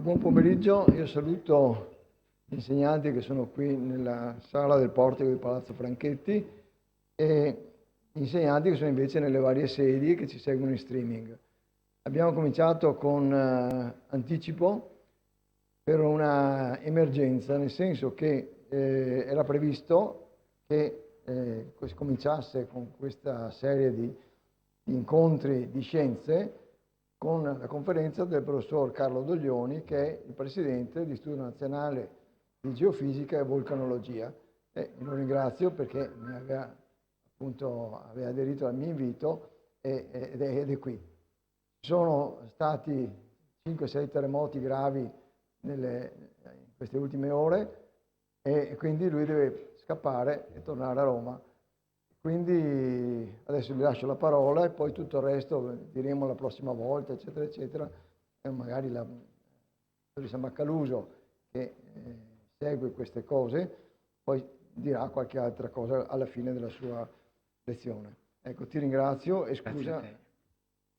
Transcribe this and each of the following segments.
Buon pomeriggio, io saluto gli insegnanti che sono qui nella sala del portico di Palazzo Franchetti e gli insegnanti che sono invece nelle varie sedi che ci seguono in streaming. Abbiamo cominciato con anticipo per una emergenza, nel senso che era previsto che si cominciasse con questa serie di incontri di scienze con la conferenza del professor Carlo Doglioni, che è il presidente dell'Istituto Nazionale di Geofisica e Vulcanologia. Lo ringrazio perché aveva aderito al mio invito ed è qui. Ci sono stati 5-6 terremoti gravi in queste ultime ore e quindi lui deve scappare e tornare a Roma. Quindi adesso gli lascio la parola e poi tutto il resto diremo la prossima volta, eccetera, eccetera. E magari la dottoressa Maccaluso, che segue queste cose, poi dirà qualche altra cosa alla fine della sua lezione. Ecco, ti ringrazio e scusa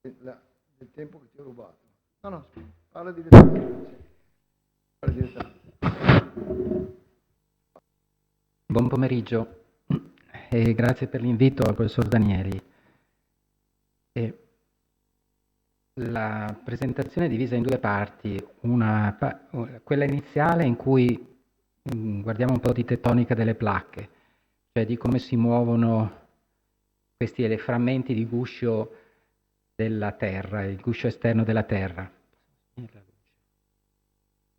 del tempo che ti ho rubato. No, parla direttamente. Buon pomeriggio e grazie per l'invito al professor Danieli. La presentazione è divisa in due parti, quella iniziale in cui guardiamo un po' di tettonica delle placche, cioè di come si muovono questi frammenti di guscio della Terra, il guscio esterno della Terra.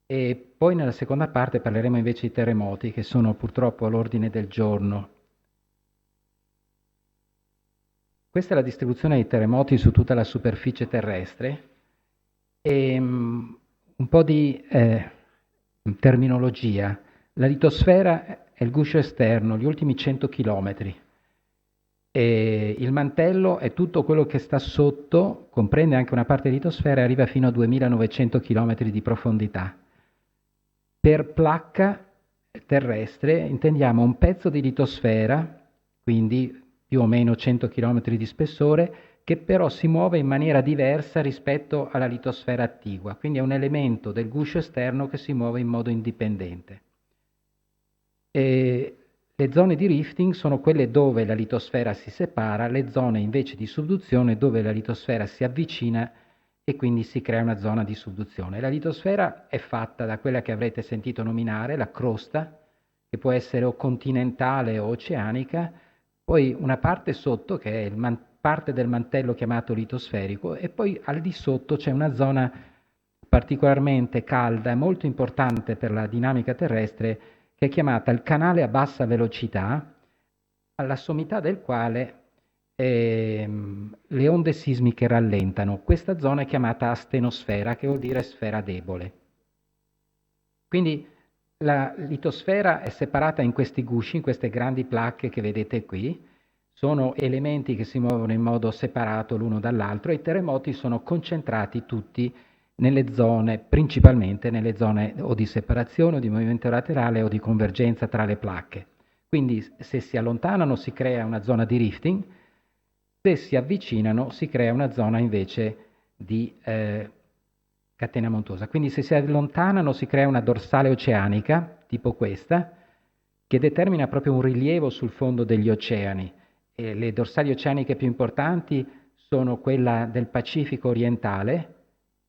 E poi nella seconda parte parleremo invece di terremoti, che sono purtroppo all'ordine del giorno. Questa è la distribuzione dei terremoti su tutta la superficie terrestre e un po' di terminologia. La litosfera è il guscio esterno, gli ultimi 100 chilometri. E il mantello è tutto quello che sta sotto, comprende anche una parte di litosfera e arriva fino a 2900 chilometri di profondità. Per placca terrestre intendiamo un pezzo di litosfera, quindi più o meno 100 km di spessore, che però si muove in maniera diversa rispetto alla litosfera attigua, quindi è un elemento del guscio esterno che si muove in modo indipendente. E le zone di rifting sono quelle dove la litosfera si separa, le zone invece di subduzione dove la litosfera si avvicina e quindi si crea una zona di subduzione. La litosfera è fatta da quella che avrete sentito nominare, la crosta, che può essere o continentale o oceanica, poi una parte sotto che è parte del mantello chiamato litosferico e poi al di sotto c'è una zona particolarmente calda e molto importante per la dinamica terrestre che è chiamata il canale a bassa velocità, alla sommità del quale le onde sismiche rallentano. Questa zona è chiamata astenosfera, che vuol dire sfera debole. Quindi la litosfera è separata in questi gusci, in queste grandi placche che vedete qui. Sono elementi che si muovono in modo separato l'uno dall'altro e i terremoti sono concentrati tutti nelle zone, principalmente nelle zone o di separazione o di movimento laterale o di convergenza tra le placche. Quindi se si allontanano si crea una zona di rifting, se si avvicinano si crea una zona invece di catena montuosa. Quindi se si allontanano si crea una dorsale oceanica, tipo questa, che determina proprio un rilievo sul fondo degli oceani. E le dorsali oceaniche più importanti sono quella del Pacifico orientale,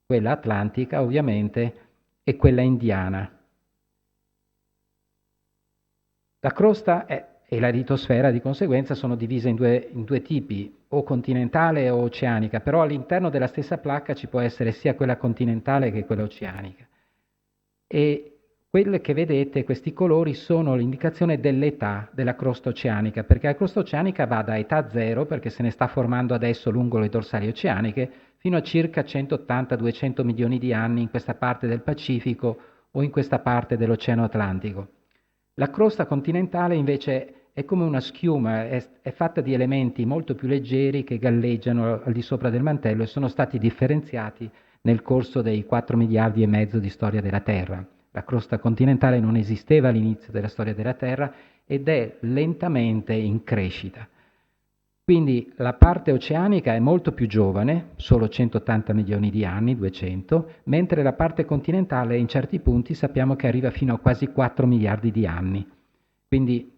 quella atlantica ovviamente, e quella indiana. La crosta e la litosfera di conseguenza sono divise in due tipi, o continentale o oceanica, però all'interno della stessa placca ci può essere sia quella continentale che quella oceanica. E quelle che vedete, questi colori, sono l'indicazione dell'età della crosta oceanica, perché la crosta oceanica va da età zero, perché se ne sta formando adesso lungo le dorsali oceaniche, fino a circa 180-200 milioni di anni in questa parte del Pacifico o in questa parte dell'Oceano Atlantico. La crosta continentale invece è come una schiuma, è fatta di elementi molto più leggeri che galleggiano al di sopra del mantello e sono stati differenziati nel corso dei 4 miliardi e mezzo di storia della Terra. La crosta continentale non esisteva all'inizio della storia della Terra ed è lentamente in crescita. Quindi la parte oceanica è molto più giovane, solo 180 milioni di anni, 200, mentre la parte continentale in certi punti sappiamo che arriva fino a quasi 4 miliardi di anni. Quindi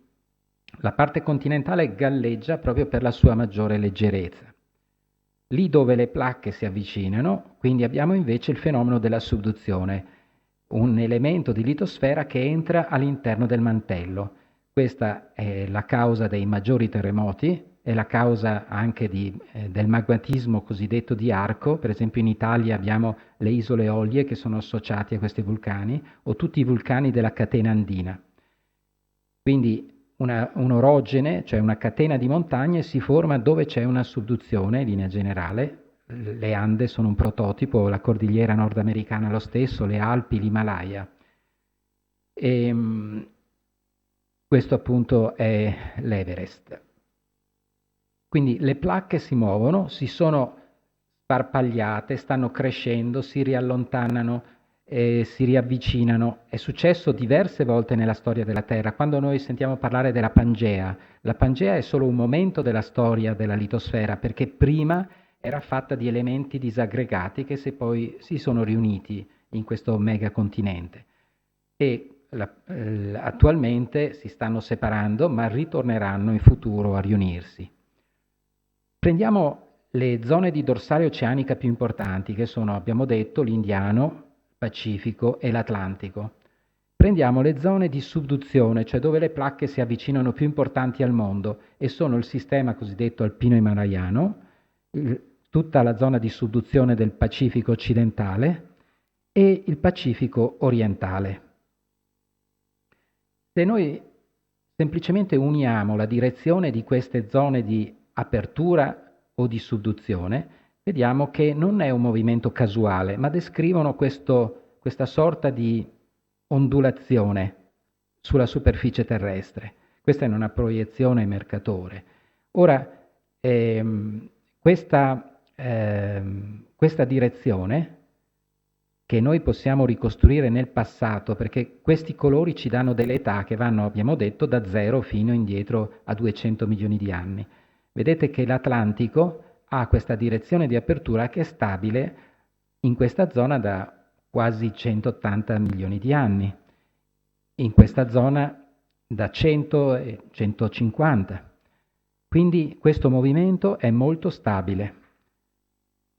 la parte continentale galleggia proprio per la sua maggiore leggerezza. Lì dove le placche si avvicinano, quindi abbiamo invece il fenomeno della subduzione, un elemento di litosfera che entra all'interno del mantello. Questa è la causa dei maggiori terremoti, è la causa anche del magmatismo cosiddetto di arco. Per esempio in Italia abbiamo le isole Olie che sono associate a questi vulcani, o tutti i vulcani della catena andina. Quindi un orogene, cioè una catena di montagne, si forma dove c'è una subduzione in linea generale. Le Ande sono un prototipo, la cordigliera nordamericana lo stesso, le Alpi, l'Himalaya. Questo appunto è l'Everest. Quindi le placche si muovono, si sono sparpagliate, stanno crescendo, si riallontanano, si riavvicinano. È successo diverse volte nella storia della Terra. Quando noi sentiamo parlare della Pangea, la Pangea è solo un momento della storia della litosfera, perché prima era fatta di elementi disaggregati che poi si sono riuniti in questo megacontinente. E attualmente si stanno separando, ma ritorneranno in futuro a riunirsi. Prendiamo le zone di dorsale oceanica più importanti, che sono, abbiamo detto, l'Indiano, il Pacifico e l'Atlantico. Prendiamo le zone di subduzione, cioè dove le placche si avvicinano più importanti al mondo, e sono il sistema cosiddetto alpino himalayano, tutta la zona di subduzione del Pacifico occidentale e il Pacifico orientale. Se noi semplicemente uniamo la direzione di queste zone di apertura o di subduzione, vediamo che non è un movimento casuale, ma descrivono questa sorta di ondulazione sulla superficie terrestre. Questa è una proiezione Mercatore. Ora, questa direzione che noi possiamo ricostruire nel passato, perché questi colori ci danno delle età che vanno, abbiamo detto, da 0 fino indietro a 200 milioni di anni. Vedete che l'Atlantico ha questa direzione di apertura che è stabile in questa zona da quasi 180 milioni di anni, in questa zona da 100 e 150. Quindi questo movimento è molto stabile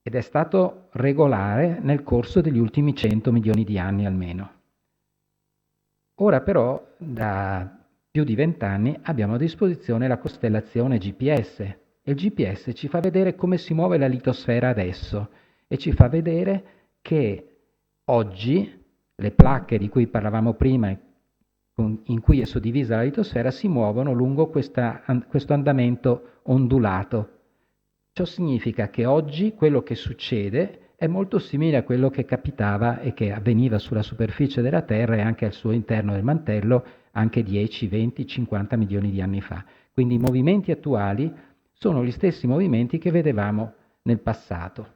ed è stato regolare nel corso degli ultimi 100 milioni di anni almeno. Ora però, da più di 20 anni, abbiamo a disposizione la costellazione GPS e il GPS ci fa vedere come si muove la litosfera adesso e ci fa vedere che oggi le placche di cui parlavamo prima, in cui è suddivisa la litosfera, si muovono lungo questo andamento ondulato. Ciò significa che oggi quello che succede è molto simile a quello che capitava e che avveniva sulla superficie della Terra e anche al suo interno del mantello anche 10, 20, 50 milioni di anni fa. Quindi i movimenti attuali sono gli stessi movimenti che vedevamo nel passato.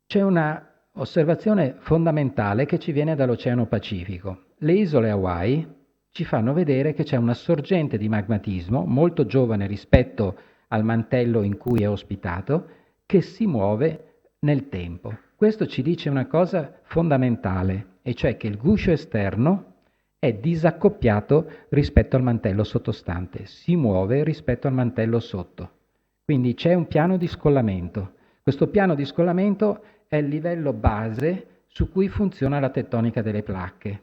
C'è una osservazione fondamentale che ci viene dall'Oceano Pacifico. Le isole Hawaii ci fanno vedere che c'è una sorgente di magmatismo molto giovane rispetto al mantello in cui è ospitato, che si muove nel tempo. Questo ci dice una cosa fondamentale, e cioè che il guscio esterno è disaccoppiato rispetto al mantello sottostante, si muove rispetto al mantello sotto. Quindi c'è un piano di scollamento. Questo piano di scollamento è il livello base su cui funziona la tettonica delle placche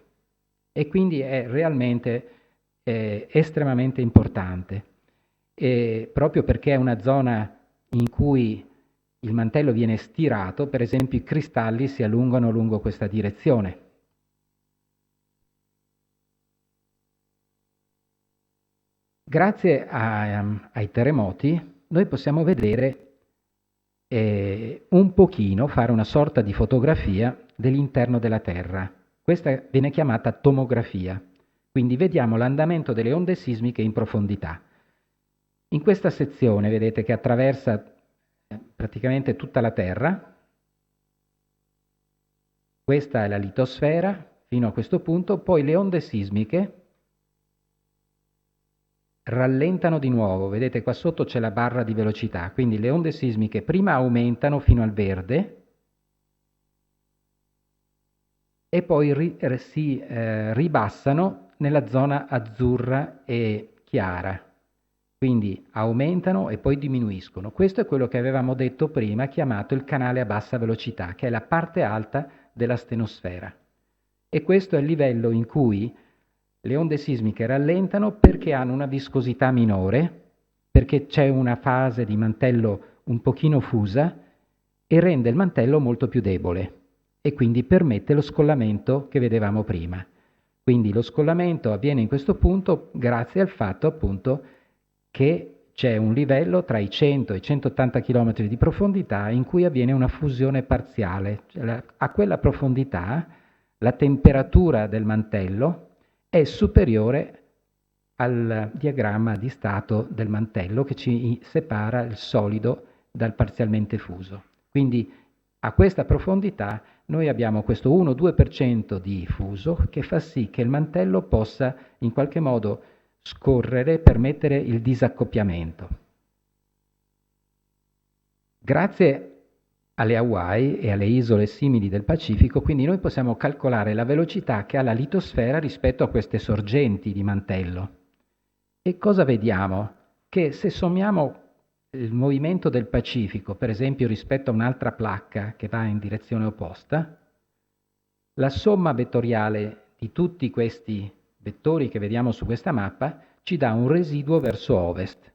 e quindi è realmente estremamente importante. Proprio perché è una zona in cui il mantello viene stirato, per esempio i cristalli si allungano lungo questa direzione. Grazie ai terremoti noi possiamo vedere un pochino, fare una sorta di fotografia dell'interno della Terra. Questa viene chiamata tomografia. Quindi vediamo l'andamento delle onde sismiche in profondità. In questa sezione vedete che attraversa praticamente tutta la Terra. Questa è la litosfera fino a questo punto, poi le onde sismiche rallentano di nuovo, vedete qua sotto c'è la barra di velocità, quindi le onde sismiche prima aumentano fino al verde e poi si ribassano nella zona azzurra e chiara. Quindi aumentano e poi diminuiscono. Questo è quello che avevamo detto prima, chiamato il canale a bassa velocità, che è la parte alta della stenosfera. E questo è il livello in cui le onde sismiche rallentano perché hanno una viscosità minore, perché c'è una fase di mantello un pochino fusa e rende il mantello molto più debole e quindi permette lo scollamento che vedevamo prima. Quindi lo scollamento avviene in questo punto grazie al fatto appunto che c'è un livello tra i 100 e i 180 km di profondità in cui avviene una fusione parziale. Cioè, a quella profondità la temperatura del mantello è superiore al diagramma di stato del mantello che ci separa il solido dal parzialmente fuso. Quindi a questa profondità noi abbiamo questo 1-2% di fuso che fa sì che il mantello possa in qualche modo scorrere, permettere il disaccoppiamento. Grazie alle Hawaii e alle isole simili del Pacifico, quindi noi possiamo calcolare la velocità che ha la litosfera rispetto a queste sorgenti di mantello. E cosa vediamo? Che se sommiamo il movimento del Pacifico, per esempio rispetto a un'altra placca che va in direzione opposta, la somma vettoriale di tutti questi vettori che vediamo su questa mappa ci dà un residuo verso ovest.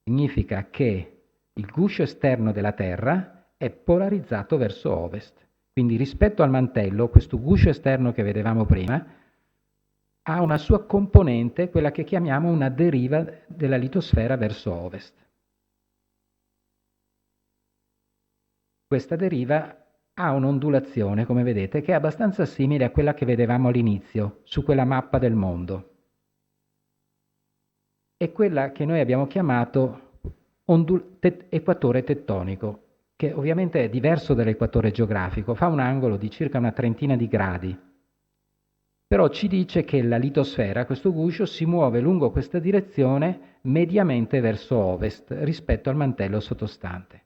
Significa che il guscio esterno della Terra è polarizzato verso ovest. Quindi rispetto al mantello, questo guscio esterno che vedevamo prima ha una sua componente, quella che chiamiamo una deriva della litosfera verso ovest. Questa deriva ha un'ondulazione, come vedete, che è abbastanza simile a quella che vedevamo all'inizio, su quella mappa del mondo. È quella che noi abbiamo chiamato equatore tettonico, che ovviamente è diverso dall'equatore geografico, fa un angolo di circa una trentina di gradi, però ci dice che la litosfera, questo guscio, si muove lungo questa direzione mediamente verso ovest rispetto al mantello sottostante.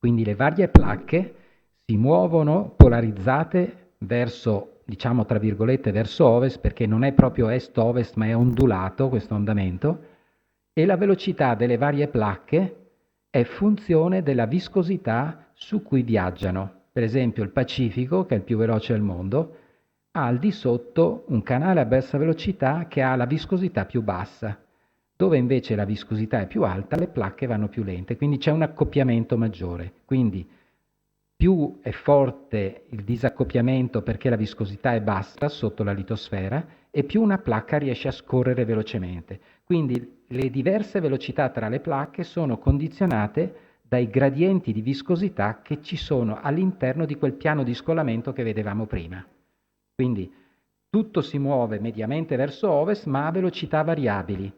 Quindi le varie placche si muovono polarizzate verso, diciamo tra virgolette, verso ovest, perché non è proprio est-ovest, ma è ondulato questo andamento, e la velocità delle varie placche è funzione della viscosità su cui viaggiano. Per esempio il Pacifico, che è il più veloce al mondo, ha al di sotto un canale a bassa velocità che ha la viscosità più bassa. Dove invece la viscosità è più alta, le placche vanno più lente, quindi c'è un accoppiamento maggiore. Quindi più è forte il disaccoppiamento perché la viscosità è bassa sotto la litosfera e più una placca riesce a scorrere velocemente. Quindi le diverse velocità tra le placche sono condizionate dai gradienti di viscosità che ci sono all'interno di quel piano di scollamento che vedevamo prima. Quindi tutto si muove mediamente verso ovest, ma a velocità variabili.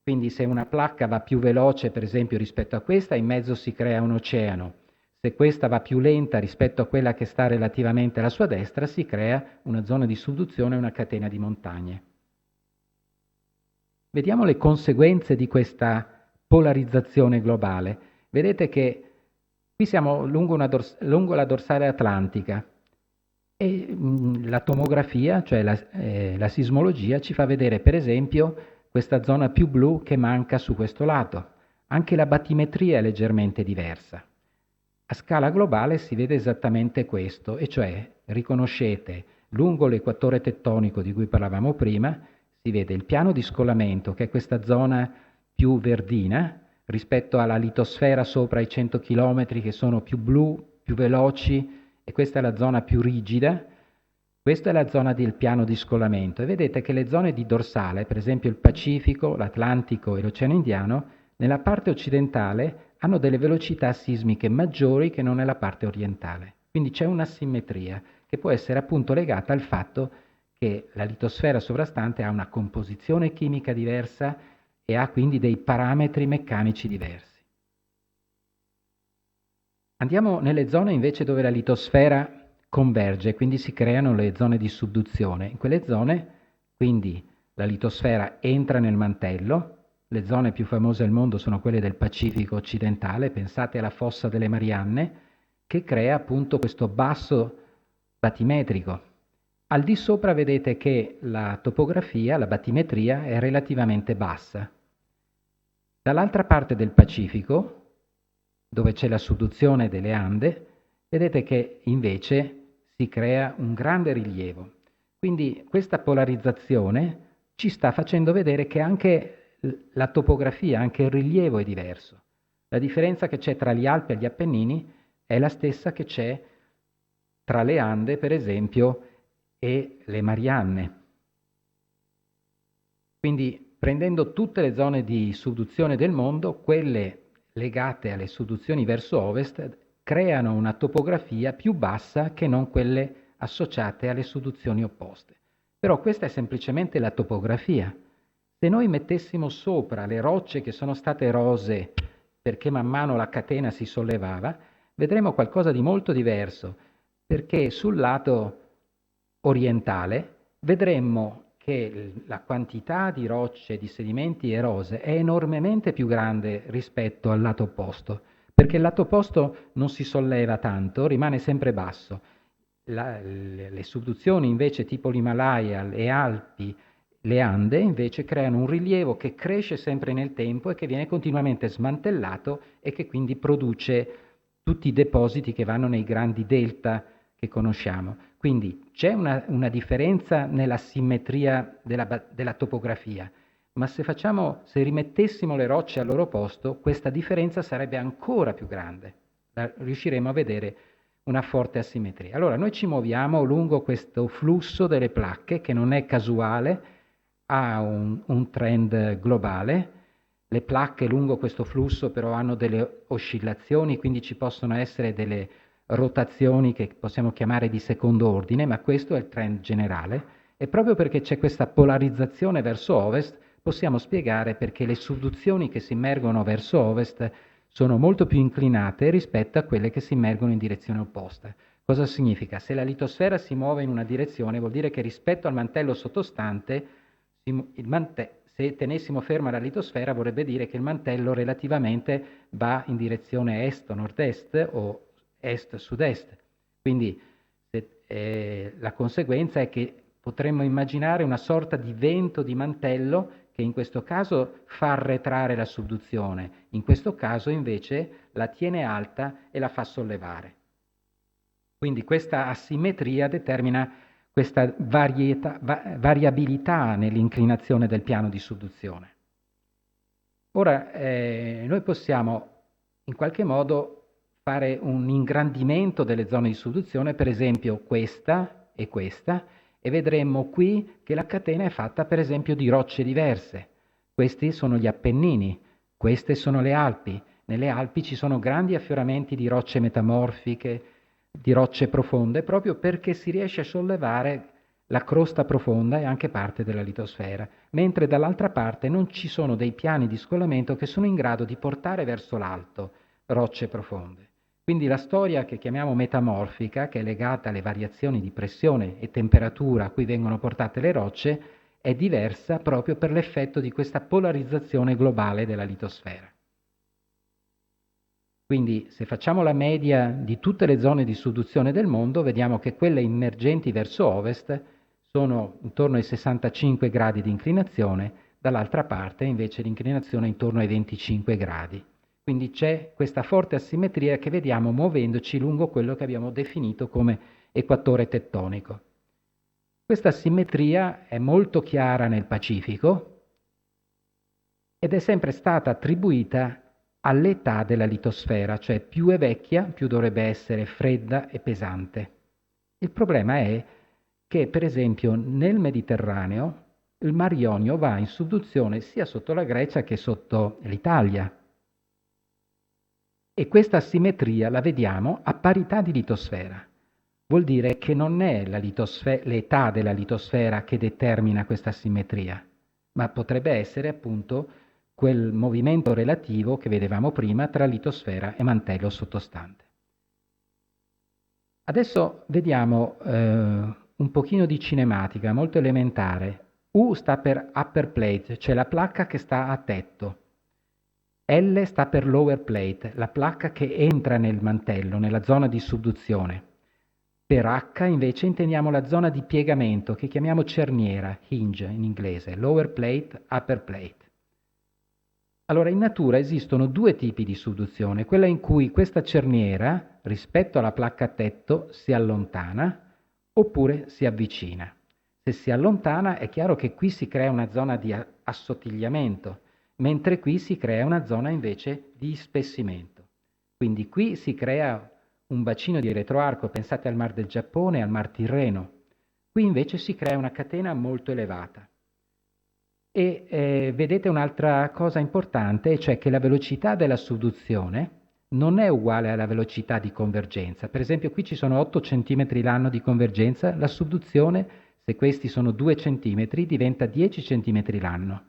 Quindi se una placca va più veloce, per esempio, rispetto a questa, in mezzo si crea un oceano. Se questa va più lenta rispetto a quella che sta relativamente alla sua destra, si crea una zona di subduzione e una catena di montagne. Vediamo le conseguenze di questa polarizzazione globale. Vedete che qui siamo lungo la dorsale atlantica e la tomografia, cioè la sismologia, ci fa vedere per esempio questa zona più blu che manca su questo lato. Anche la battimetria è leggermente diversa. A scala globale si vede esattamente questo, e cioè riconoscete lungo l'equatore tettonico di cui parlavamo prima, si vede il piano di scollamento, che è questa zona più verdina, rispetto alla litosfera sopra i 100 km che sono più blu, più veloci, e questa è la zona più rigida. Questa è la zona del piano di scollamento e vedete che le zone di dorsale, per esempio il Pacifico, l'Atlantico e l'Oceano Indiano, nella parte occidentale hanno delle velocità sismiche maggiori che non nella parte orientale. Quindi c'è un'asimmetria che può essere appunto legata al fatto che la litosfera sovrastante ha una composizione chimica diversa e ha quindi dei parametri meccanici diversi. Andiamo nelle zone invece dove la litosfera converge, quindi si creano le zone di subduzione. In quelle zone, quindi la litosfera entra nel mantello. Le zone più famose al mondo sono quelle del Pacifico occidentale, pensate alla fossa delle Marianne, che crea appunto questo basso batimetrico. Al di sopra vedete che la topografia, la batimetria è relativamente bassa. Dall'altra parte del Pacifico, dove c'è la subduzione delle Ande, vedete che invece si crea un grande rilievo. Quindi questa polarizzazione ci sta facendo vedere che anche la topografia, anche il rilievo è diverso. La differenza che c'è tra gli Alpi e gli Appennini è la stessa che c'è tra le Ande, per esempio, e le Marianne. Quindi, prendendo tutte le zone di subduzione del mondo, quelle legate alle subduzioni verso ovest creano una topografia più bassa che non quelle associate alle subduzioni opposte. Però questa è semplicemente la topografia. Se noi mettessimo sopra le rocce che sono state erose perché man mano la catena si sollevava, vedremo qualcosa di molto diverso, perché sul lato orientale vedremmo che la quantità di rocce, di sedimenti erose è enormemente più grande rispetto al lato opposto, perché il lato opposto non si solleva tanto, rimane sempre basso. Le subduzioni invece tipo l'Himalaya, le Alpi, le Ande invece creano un rilievo che cresce sempre nel tempo e che viene continuamente smantellato e che quindi produce tutti i depositi che vanno nei grandi delta che conosciamo. Quindi c'è una differenza nella simmetria della topografia, ma se rimettessimo le rocce al loro posto, questa differenza sarebbe ancora più grande. Riusciremo a vedere una forte asimmetria. Allora, noi ci muoviamo lungo questo flusso delle placche che non è casuale, ha un trend globale. Le placche lungo questo flusso però hanno delle oscillazioni, quindi ci possono essere delle rotazioni che possiamo chiamare di secondo ordine, ma questo è il trend generale. E proprio perché c'è questa polarizzazione verso ovest, possiamo spiegare perché le subduzioni che si immergono verso ovest sono molto più inclinate rispetto a quelle che si immergono in direzione opposta. Cosa significa? Se la litosfera si muove in una direzione, vuol dire che rispetto al mantello sottostante, se tenessimo ferma la litosfera, vorrebbe dire che il mantello relativamente va in direzione est o nord-est o est-sud-est. Quindi la conseguenza è che potremmo immaginare una sorta di vento di mantello che in questo caso fa arretrare la subduzione, in questo caso invece la tiene alta e la fa sollevare. Quindi questa asimmetria determina questa variabilità nell'inclinazione del piano di subduzione. Ora, noi possiamo in qualche modo fare un ingrandimento delle zone di subduzione, per esempio questa, e vedremmo qui che la catena è fatta per esempio di rocce diverse. Questi sono gli Appennini, queste sono le Alpi. Nelle Alpi ci sono grandi affioramenti di rocce metamorfiche, di rocce profonde, proprio perché si riesce a sollevare la crosta profonda e anche parte della litosfera, mentre dall'altra parte non ci sono dei piani di scollamento che sono in grado di portare verso l'alto rocce profonde. Quindi la storia che chiamiamo metamorfica, che è legata alle variazioni di pressione e temperatura a cui vengono portate le rocce, è diversa proprio per l'effetto di questa polarizzazione globale della litosfera. Quindi se facciamo la media di tutte le zone di subduzione del mondo, vediamo che quelle immergenti verso ovest sono intorno ai 65 gradi di inclinazione, dall'altra parte invece l'inclinazione è intorno ai 25 gradi. Quindi c'è questa forte asimmetria che vediamo muovendoci lungo quello che abbiamo definito come equatore tettonico. Questa asimmetria è molto chiara nel Pacifico ed è sempre stata attribuita all'età della litosfera, cioè più è vecchia, più dovrebbe essere fredda e pesante. Il problema è che, per esempio, nel Mediterraneo il Mar Ionio va in subduzione sia sotto la Grecia che sotto l'Italia. E questa asimmetria la vediamo a parità di litosfera. Vuol dire che non è l'età della litosfera che determina questa asimmetria, ma potrebbe essere appunto quel movimento relativo che vedevamo prima tra litosfera e mantello sottostante. Adesso vediamo un pochino di cinematica, molto elementare. U sta per upper plate, cioè la placca che sta a tetto. L sta per lower plate, la placca che entra nel mantello, nella zona di subduzione. Per H invece intendiamo la zona di piegamento che chiamiamo cerniera, hinge in inglese, lower plate, upper plate. Allora, in natura esistono due tipi di subduzione, quella in cui questa cerniera, rispetto alla placca a tetto, si allontana oppure si avvicina. Se si allontana è chiaro che qui si crea una zona di assottigliamento, mentre qui si crea una zona invece di ispessimento. Quindi qui si crea un bacino di retroarco, pensate al Mar del Giappone e al Mar Tirreno. Qui invece si crea una catena molto elevata. E vedete un'altra cosa importante, cioè che la velocità della subduzione non è uguale alla velocità di convergenza. Per esempio qui ci sono 8 cm l'anno di convergenza, la subduzione, se questi sono 2 cm, diventa 10 cm l'anno.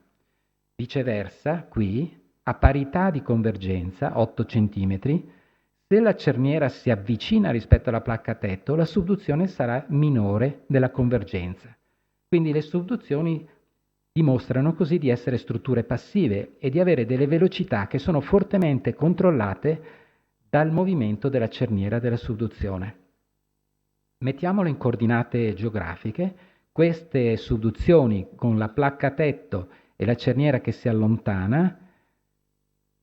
Viceversa, qui, a parità di convergenza, 8 cm, se la cerniera si avvicina rispetto alla placca a tetto, la subduzione sarà minore della convergenza. Quindi le subduzioni dimostrano così di essere strutture passive e di avere delle velocità che sono fortemente controllate dal movimento della cerniera della subduzione. Mettiamolo in coordinate geografiche, queste subduzioni con la placca a tetto e la cerniera che si allontana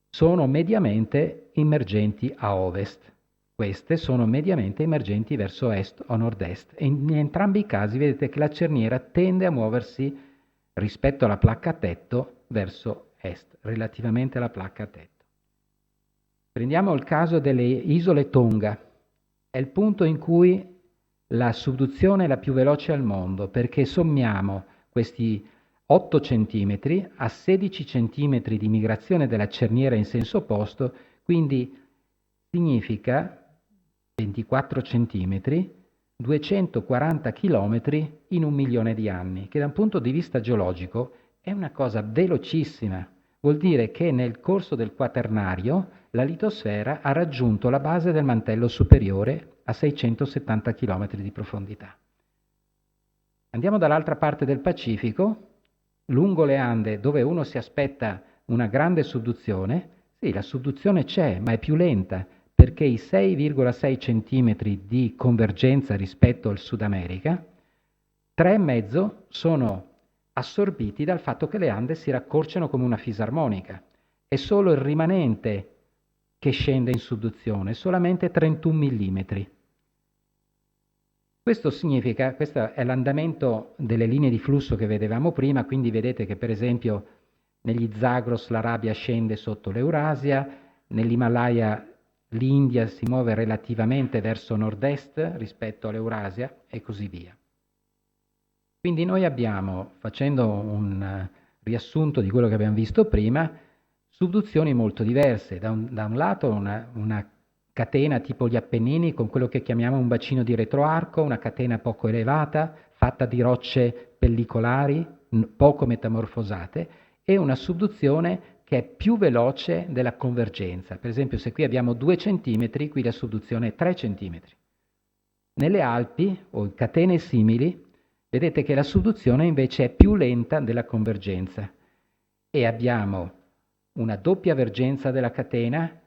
sono mediamente immergenti a ovest. Queste sono mediamente emergenti verso est o nord-est e in entrambi i casi vedete che la cerniera tende a muoversi rispetto alla placca a tetto verso est, relativamente alla placca a tetto. Prendiamo il caso delle isole Tonga. È il punto in cui la subduzione è la più veloce al mondo, perché sommiamo questi 8 cm a 16 cm di migrazione della cerniera in senso opposto, quindi significa 24 cm, 240 km in 1.000.000 di anni, che da un punto di vista geologico è una cosa velocissima. Vuol dire che nel corso del Quaternario la litosfera ha raggiunto la base del mantello superiore a 670 km di profondità. Andiamo dall'altra parte del Pacifico, lungo le Ande, dove uno si aspetta una grande subduzione. Sì, la subduzione c'è, ma è più lenta, perché i 6,6 cm di convergenza rispetto al Sud America, 3,5 sono assorbiti dal fatto che le Ande si raccorciano come una fisarmonica. È solo il rimanente che scende in subduzione, solamente 31 mm. Questo significa, questo è l'andamento delle linee di flusso che vedevamo prima, quindi vedete che per esempio negli Zagros l'Arabia scende sotto l'Eurasia, nell'Himalaya l'India si muove relativamente verso nord-est rispetto all'Eurasia e così via. Quindi noi abbiamo, facendo un riassunto di quello che abbiamo visto prima, subduzioni molto diverse. Da un lato una catena tipo gli Appennini con quello che chiamiamo un bacino di retroarco, una catena poco elevata, fatta di rocce pellicolari, poco metamorfosate, e una subduzione che è più veloce della convergenza. Per esempio, se qui abbiamo 2 cm, qui la subduzione è 3 cm. Nelle Alpi, o in catene simili, vedete che la subduzione invece è più lenta della convergenza e abbiamo una doppia vergenza della catena,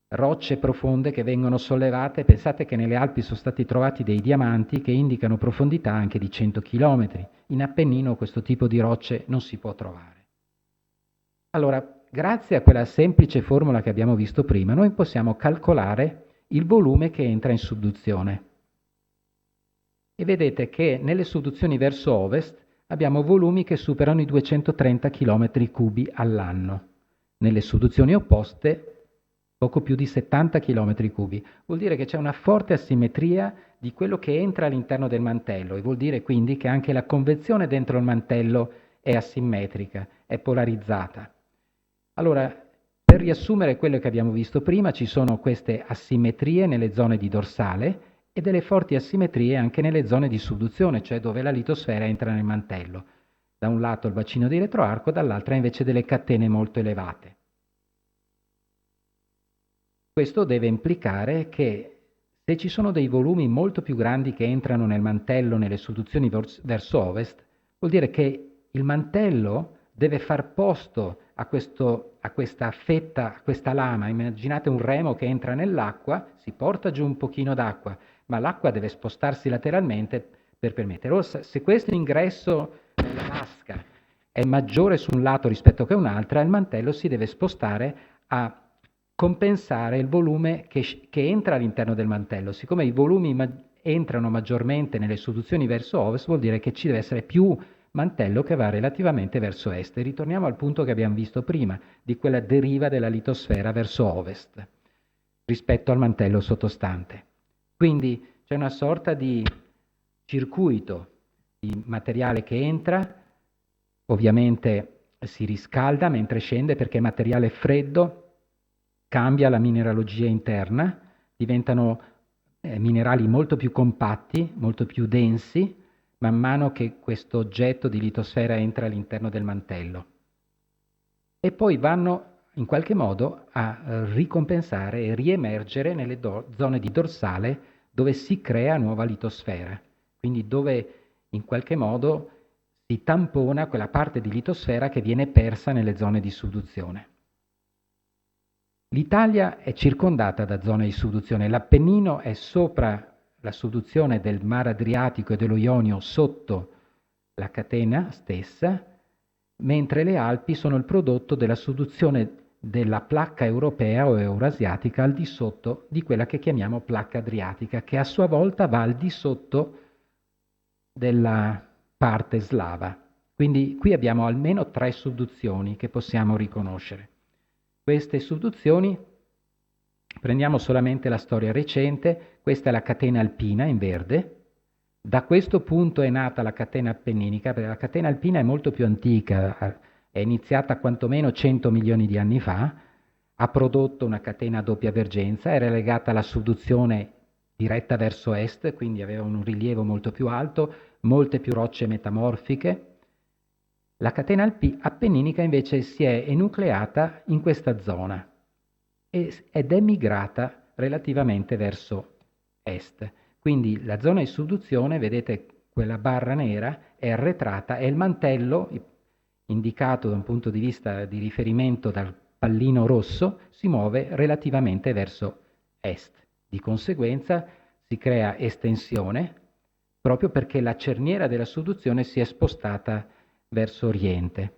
rocce profonde che vengono sollevate. Pensate che nelle Alpi sono stati trovati dei diamanti che indicano profondità anche di 100 km. In Appennino questo tipo di rocce non si può trovare. Allora, grazie a quella semplice formula che abbiamo visto prima, noi possiamo calcolare il volume che entra in subduzione. E vedete che nelle subduzioni verso ovest abbiamo volumi che superano i 230 km3 all'anno. Nelle subduzioni opposte poco più di 70 km3. Vuol dire che c'è una forte asimmetria di quello che entra all'interno del mantello e vuol dire quindi che anche la convezione dentro il mantello è asimmetrica, è polarizzata. Allora, per riassumere quello che abbiamo visto prima, ci sono queste asimmetrie nelle zone di dorsale e delle forti asimmetrie anche nelle zone di subduzione, cioè dove la litosfera entra nel mantello. Da un lato il bacino di retroarco, dall'altra invece delle catene molto elevate. Questo deve implicare che se ci sono dei volumi molto più grandi che entrano nel mantello nelle subduzioni verso ovest, vuol dire che il mantello deve far posto a questa fetta, a questa lama. Immaginate un remo che entra nell'acqua, si porta giù un pochino d'acqua, ma l'acqua deve spostarsi lateralmente per permettere. Ora, se questo ingresso nella vasca è maggiore su un lato rispetto che un'altra, il mantello si deve spostare a compensare il volume che entra all'interno del mantello. Siccome i volumi entrano maggiormente nelle soluzioni verso ovest, vuol dire che ci deve essere più mantello che va relativamente verso est. E ritorniamo al punto che abbiamo visto prima, di quella deriva della litosfera verso ovest rispetto al mantello sottostante. Quindi c'è una sorta di circuito di materiale che entra, ovviamente si riscalda mentre scende perché è materiale freddo, cambia la mineralogia interna, diventano minerali molto più compatti, molto più densi, man mano che questo oggetto di litosfera entra all'interno del mantello. E poi vanno in qualche modo a ricompensare e riemergere nelle zone di dorsale dove si crea nuova litosfera, quindi dove in qualche modo si tampona quella parte di litosfera che viene persa nelle zone di subduzione. L'Italia è circondata da zone di subduzione, l'Appennino è sopra la subduzione del Mar Adriatico e dello Ionio sotto la catena stessa, mentre le Alpi sono il prodotto della subduzione della placca europea o eurasiatica al di sotto di quella che chiamiamo placca adriatica, che a sua volta va al di sotto della parte slava. Quindi qui abbiamo almeno 3 subduzioni che possiamo riconoscere. Queste subduzioni, prendiamo solamente la storia recente, questa è la catena alpina in verde. Da questo punto è nata la catena appenninica, perché la catena alpina è molto più antica, è iniziata quantomeno 100 milioni di anni fa, ha prodotto una catena a doppia vergenza, era legata alla subduzione diretta verso est, quindi aveva un rilievo molto più alto, molte più rocce metamorfiche. La catena appenninica invece si è enucleata in questa zona ed è migrata relativamente verso est. Quindi la zona di subduzione, vedete quella barra nera, è arretrata e il mantello, indicato da un punto di vista di riferimento dal pallino rosso, si muove relativamente verso est. Di conseguenza si crea estensione proprio perché la cerniera della subduzione si è spostata verso oriente.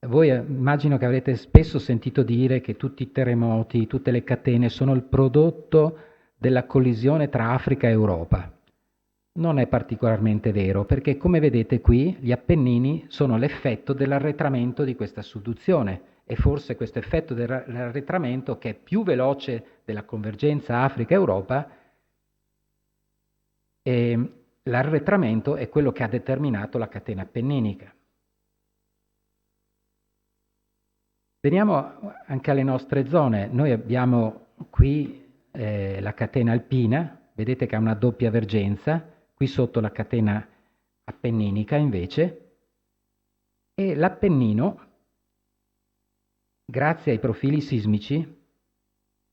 Voi immagino che avrete spesso sentito dire che tutti i terremoti, tutte le catene sono il prodotto della collisione tra Africa e Europa. Non è particolarmente vero, perché come vedete qui gli Appennini sono l'effetto dell'arretramento di questa subduzione e forse questo effetto dell'arretramento, che è più veloce della convergenza Africa-Europa, l'arretramento è quello che ha determinato la catena appenninica. Veniamo anche alle nostre zone. Noi abbiamo qui la catena alpina, vedete che ha una doppia vergenza, qui sotto la catena appenninica invece, e l'Appennino, grazie ai profili sismici,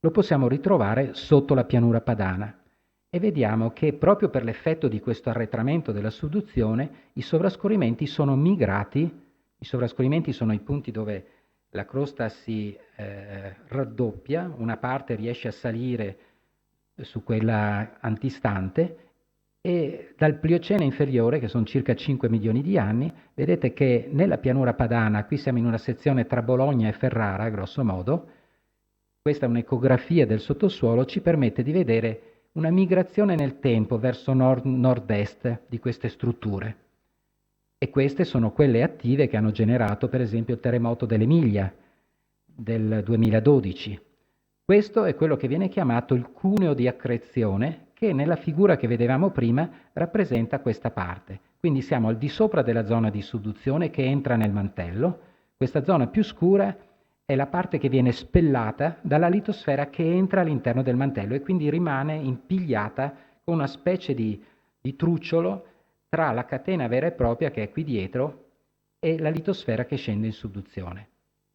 lo possiamo ritrovare sotto la pianura padana. E vediamo che proprio per l'effetto di questo arretramento della subduzione i sovrascorrimenti sono migrati. I sovrascorrimenti sono i punti dove la crosta si raddoppia, una parte riesce a salire su quella antistante e dal Pliocene inferiore, che sono circa 5 milioni di anni, vedete che nella pianura padana, qui siamo in una sezione tra Bologna e Ferrara, grosso modo, questa è un'ecografia del sottosuolo, ci permette di vedere una migrazione nel tempo verso nord-nord-est di queste strutture. E queste sono quelle attive che hanno generato, per esempio, il terremoto dell'Emilia del 2012. Questo è quello che viene chiamato il cuneo di accrezione, che nella figura che vedevamo prima rappresenta questa parte. Quindi siamo al di sopra della zona di subduzione che entra nel mantello. Questa zona più scura è la parte che viene spellata dalla litosfera che entra all'interno del mantello e quindi rimane impigliata con una specie di trucciolo tra la catena vera e propria che è qui dietro e la litosfera che scende in subduzione.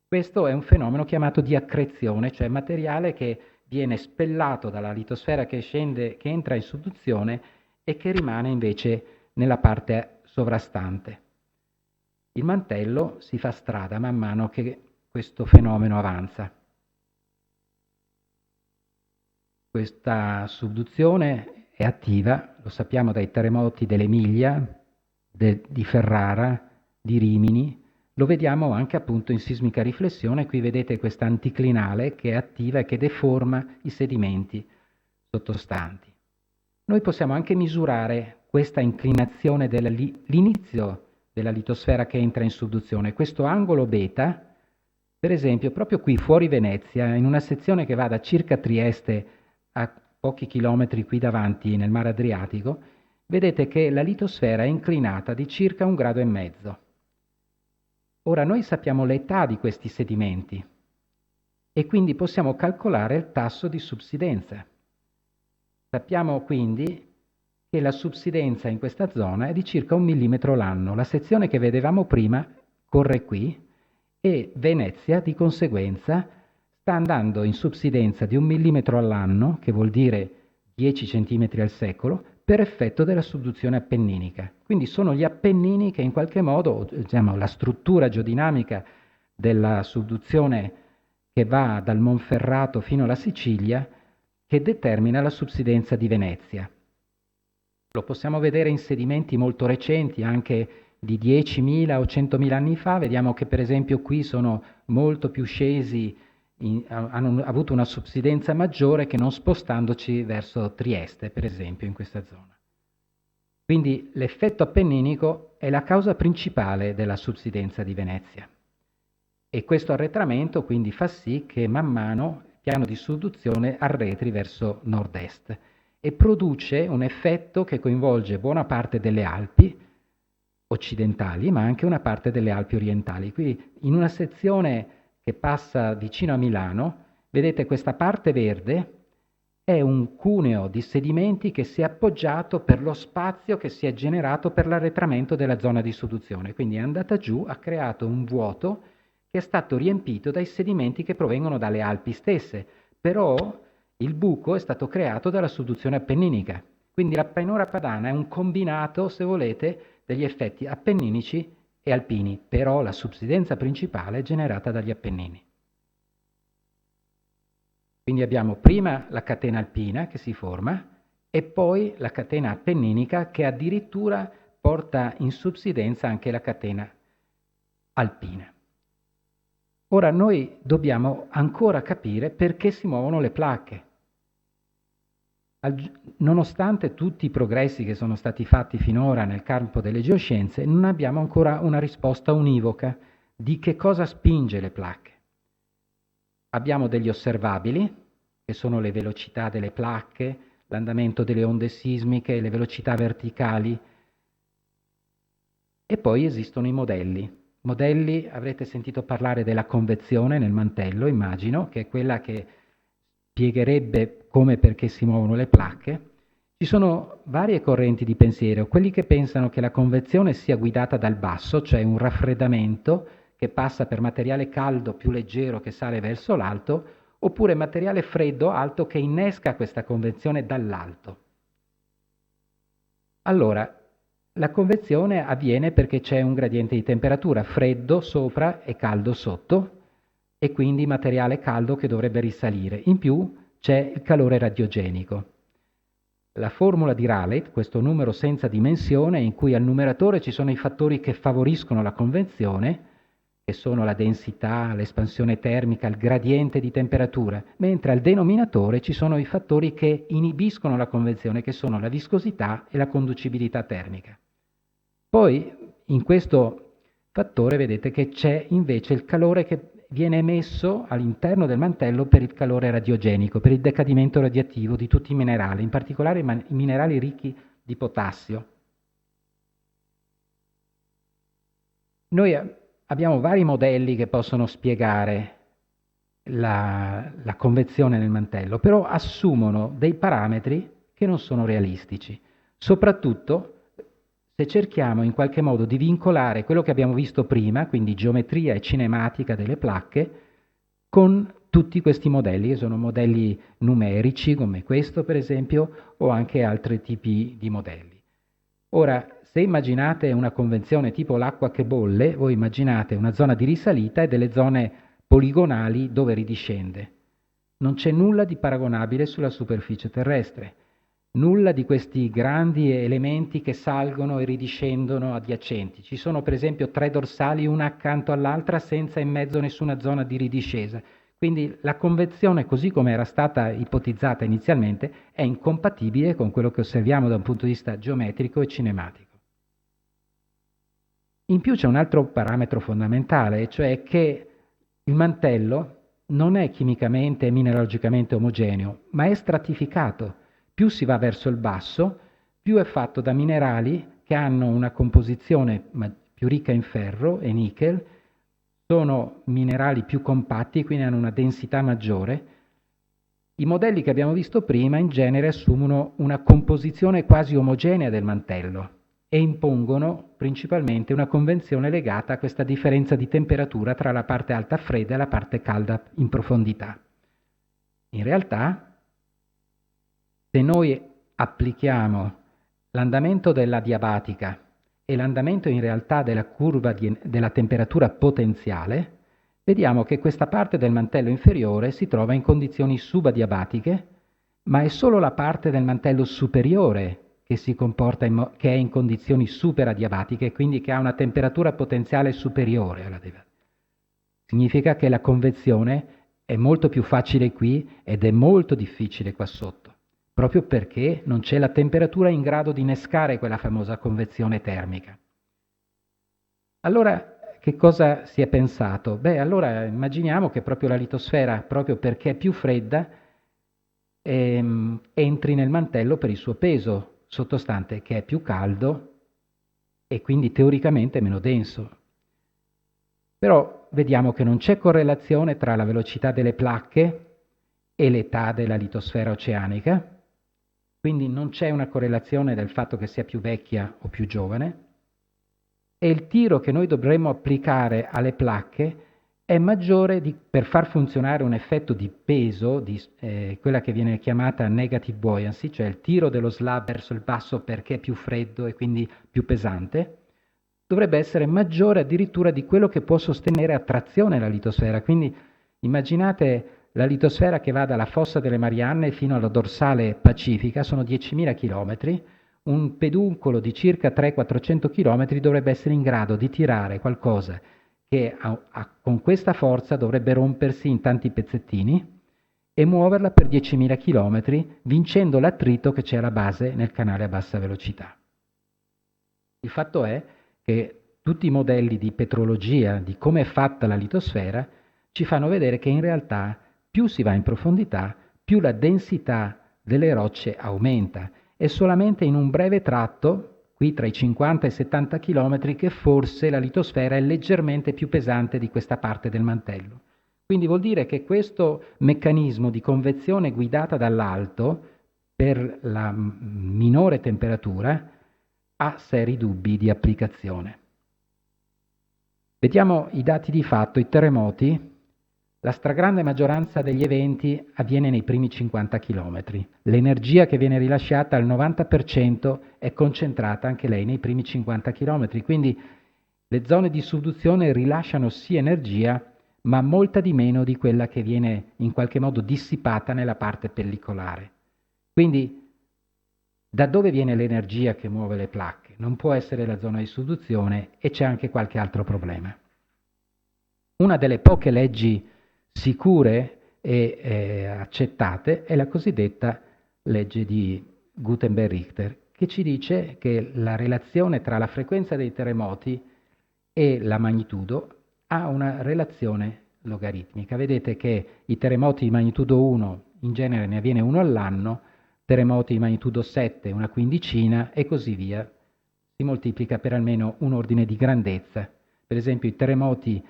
Questo è un fenomeno chiamato di accrezione, cioè materiale che viene spellato dalla litosfera che entra in subduzione e che rimane invece nella parte sovrastante. Il mantello si fa strada man mano che questo fenomeno avanza. Questa subduzione è attiva, lo sappiamo dai terremoti dell'Emilia, di Ferrara, di Rimini, lo vediamo anche appunto in sismica riflessione. Qui vedete questa anticlinale che è attiva e che deforma i sedimenti sottostanti. Noi possiamo anche misurare questa inclinazione dell'inizio della litosfera che entra in subduzione. Questo angolo beta, per esempio, proprio qui fuori Venezia, in una sezione che va da circa Trieste a pochi chilometri qui davanti nel mare Adriatico, vedete che la litosfera è inclinata di circa 1,5 gradi. Ora noi sappiamo l'età di questi sedimenti e quindi possiamo calcolare il tasso di subsidenza. Sappiamo quindi che la subsidenza in questa zona è di circa 1 millimetro l'anno. La sezione che vedevamo prima corre qui e Venezia di conseguenza sta andando in subsidenza di 1 millimetro all'anno, che vuol dire 10 centimetri al secolo, per effetto della subduzione appenninica. Quindi sono gli Appennini che in qualche modo, diciamo, la struttura geodinamica della subduzione che va dal Monferrato fino alla Sicilia, che determina la subsidenza di Venezia. Lo possiamo vedere in sedimenti molto recenti, anche di 10.000 o 100.000 anni fa. Vediamo che per esempio qui sono molto più scesi, hanno avuto una subsidenza maggiore che non spostandoci verso Trieste, per esempio, in questa zona. Quindi l'effetto appenninico è la causa principale della subsidenza di Venezia. E questo arretramento quindi fa sì che man mano il piano di subduzione arretri verso nord-est e produce un effetto che coinvolge buona parte delle Alpi occidentali, ma anche una parte delle Alpi orientali. Qui in una sezione che passa vicino a Milano, vedete questa parte verde è un cuneo di sedimenti che si è appoggiato per lo spazio che si è generato per l'arretramento della zona di subduzione. Quindi è andata giù, ha creato un vuoto che è stato riempito dai sedimenti che provengono dalle Alpi stesse, però il buco è stato creato dalla subduzione appenninica. Quindi la pianura padana è un combinato, se volete, degli effetti appenninici e alpini, però la subsidenza principale è generata dagli Appennini. Quindi abbiamo prima la catena alpina che si forma e poi la catena appenninica che addirittura porta in subsidenza anche la catena alpina. Ora noi dobbiamo ancora capire perché si muovono le placche. Nonostante tutti i progressi che sono stati fatti finora nel campo delle geoscienze, non abbiamo ancora una risposta univoca di che cosa spinge le placche. Abbiamo degli osservabili, che sono le velocità delle placche, l'andamento delle onde sismiche, le velocità verticali, e poi esistono i modelli. Modelli, avrete sentito parlare della convezione nel mantello, immagino, che è quella che spiegherebbe come e perché si muovono le placche. Ci sono varie correnti di pensiero, quelli che pensano che la convezione sia guidata dal basso, cioè un raffreddamento che passa per materiale caldo più leggero che sale verso l'alto, oppure materiale freddo alto che innesca questa convezione dall'alto. Allora, la convezione avviene perché c'è un gradiente di temperatura, freddo sopra e caldo sotto, e quindi materiale caldo che dovrebbe risalire. In più c'è il calore radiogenico. La formula di Rayleigh, questo numero senza dimensione, in cui al numeratore ci sono i fattori che favoriscono la convezione, che sono la densità, l'espansione termica, il gradiente di temperatura, mentre al denominatore ci sono i fattori che inibiscono la convezione, che sono la viscosità e la conducibilità termica. Poi in questo fattore vedete che c'è invece il calore che viene emesso all'interno del mantello per il calore radiogenico, per il decadimento radioattivo di tutti i minerali, in particolare i minerali ricchi di potassio. Noi abbiamo vari modelli che possono spiegare la convezione nel mantello, però assumono dei parametri che non sono realistici, soprattutto se cerchiamo in qualche modo di vincolare quello che abbiamo visto prima, quindi geometria e cinematica delle placche, con tutti questi modelli, che sono modelli numerici, come questo per esempio, o anche altri tipi di modelli. Ora, se immaginate una convenzione tipo l'acqua che bolle, voi immaginate una zona di risalita e delle zone poligonali dove ridiscende. Non c'è nulla di paragonabile sulla superficie terrestre, nulla di questi grandi elementi che salgono e ridiscendono adiacenti. Ci sono per esempio 3 dorsali una accanto all'altra senza in mezzo nessuna zona di ridiscesa. Quindi la convezione, così come era stata ipotizzata inizialmente, è incompatibile con quello che osserviamo da un punto di vista geometrico e cinematico. In più c'è un altro parametro fondamentale, cioè che il mantello non è chimicamente e mineralogicamente omogeneo, ma è stratificato. Più si va verso il basso, più è fatto da minerali che hanno una composizione più ricca in ferro e nickel, sono minerali più compatti, quindi hanno una densità maggiore. I modelli che abbiamo visto prima in genere assumono una composizione quasi omogenea del mantello e impongono principalmente una convenzione legata a questa differenza di temperatura tra la parte alta fredda e la parte calda in profondità. In realtà, se noi applichiamo l'andamento della diabatica e l'andamento in realtà della curva della temperatura potenziale, vediamo che questa parte del mantello inferiore si trova in condizioni subadiabatiche, ma è solo la parte del mantello superiore che si comporta che è in condizioni superadiabatiche, quindi che ha una temperatura potenziale superiore alla diabatica. Significa che la convezione è molto più facile qui ed è molto difficile qua sotto, proprio perché non c'è la temperatura in grado di innescare quella famosa convezione termica. Allora, che cosa si è pensato? Beh, allora immaginiamo che proprio la litosfera, proprio perché è più fredda, entri nel mantello per il suo peso sottostante, che è più caldo e quindi teoricamente meno denso. Però vediamo che non c'è correlazione tra la velocità delle placche e l'età della litosfera oceanica, quindi non c'è una correlazione del fatto che sia più vecchia o più giovane, e il tiro che noi dovremmo applicare alle placche è maggiore per far funzionare un effetto di peso, quella che viene chiamata negative buoyancy, cioè il tiro dello slab verso il basso perché è più freddo e quindi più pesante, dovrebbe essere maggiore addirittura di quello che può sostenere a trazione la litosfera. Quindi immaginate la litosfera che va dalla fossa delle Marianne fino alla dorsale pacifica, sono 10.000 chilometri. Un peduncolo di circa 300-400 km dovrebbe essere in grado di tirare qualcosa che con questa forza dovrebbe rompersi in tanti pezzettini e muoverla per 10.000 km, vincendo l'attrito che c'è alla base nel canale a bassa velocità. Il fatto è che tutti i modelli di petrologia, di come è fatta la litosfera, ci fanno vedere che in realtà più si va in profondità, più la densità delle rocce aumenta. È solamente in un breve tratto, qui tra i 50 e i 70 km, che forse la litosfera è leggermente più pesante di questa parte del mantello. Quindi vuol dire che questo meccanismo di convezione guidata dall'alto per la minore temperatura ha seri dubbi di applicazione. Vediamo i dati di fatto, i terremoti. La stragrande maggioranza degli eventi avviene nei primi 50 km. L'energia che viene rilasciata al 90% è concentrata anche lei nei primi 50 km, quindi le zone di subduzione rilasciano sì energia, ma molta di meno di quella che viene in qualche modo dissipata nella parte pellicolare. Quindi da dove viene l'energia che muove le placche? Non può essere la zona di subduzione e c'è anche qualche altro problema. Una delle poche leggi sicure e accettate è la cosiddetta legge di Gutenberg-Richter, che ci dice che la relazione tra la frequenza dei terremoti e la magnitudo ha una relazione logaritmica. Vedete che i terremoti di magnitudo 1 in genere ne avviene uno all'anno, terremoti di magnitudo 7 una quindicina e così via. Si moltiplica per almeno un ordine di grandezza. Per esempio i terremoti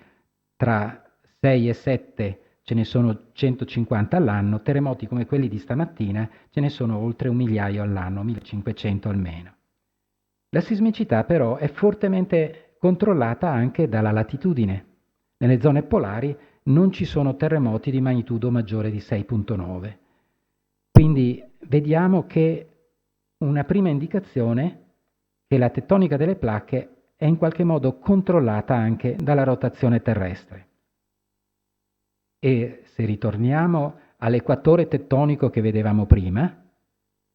tra 6 e 7 ce ne sono 150 all'anno, terremoti come quelli di stamattina ce ne sono oltre 1.000.000 all'anno, 1.500 almeno. La sismicità però è fortemente controllata anche dalla latitudine. Nelle zone polari non ci sono terremoti di magnitudo maggiore di 6,9. Quindi vediamo che una prima indicazione che la tettonica delle placche è in qualche modo controllata anche dalla rotazione terrestre. E se ritorniamo all'equatore tettonico che vedevamo prima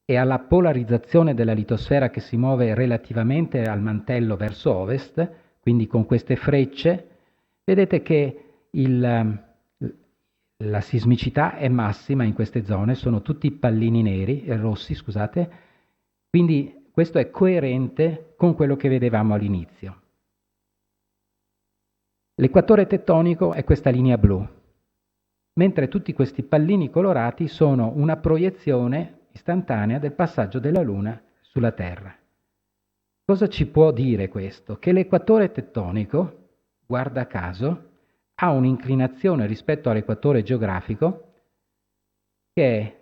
e alla polarizzazione della litosfera che si muove relativamente al mantello verso ovest, quindi con queste frecce, vedete che la sismicità è massima in queste zone, sono tutti pallini neri, rossi, scusate, quindi questo è coerente con quello che vedevamo all'inizio. L'equatore tettonico è questa linea blu, mentre tutti questi pallini colorati sono una proiezione istantanea del passaggio della Luna sulla Terra. Cosa ci può dire questo? Che l'equatore tettonico, guarda caso, ha un'inclinazione rispetto all'equatore geografico che è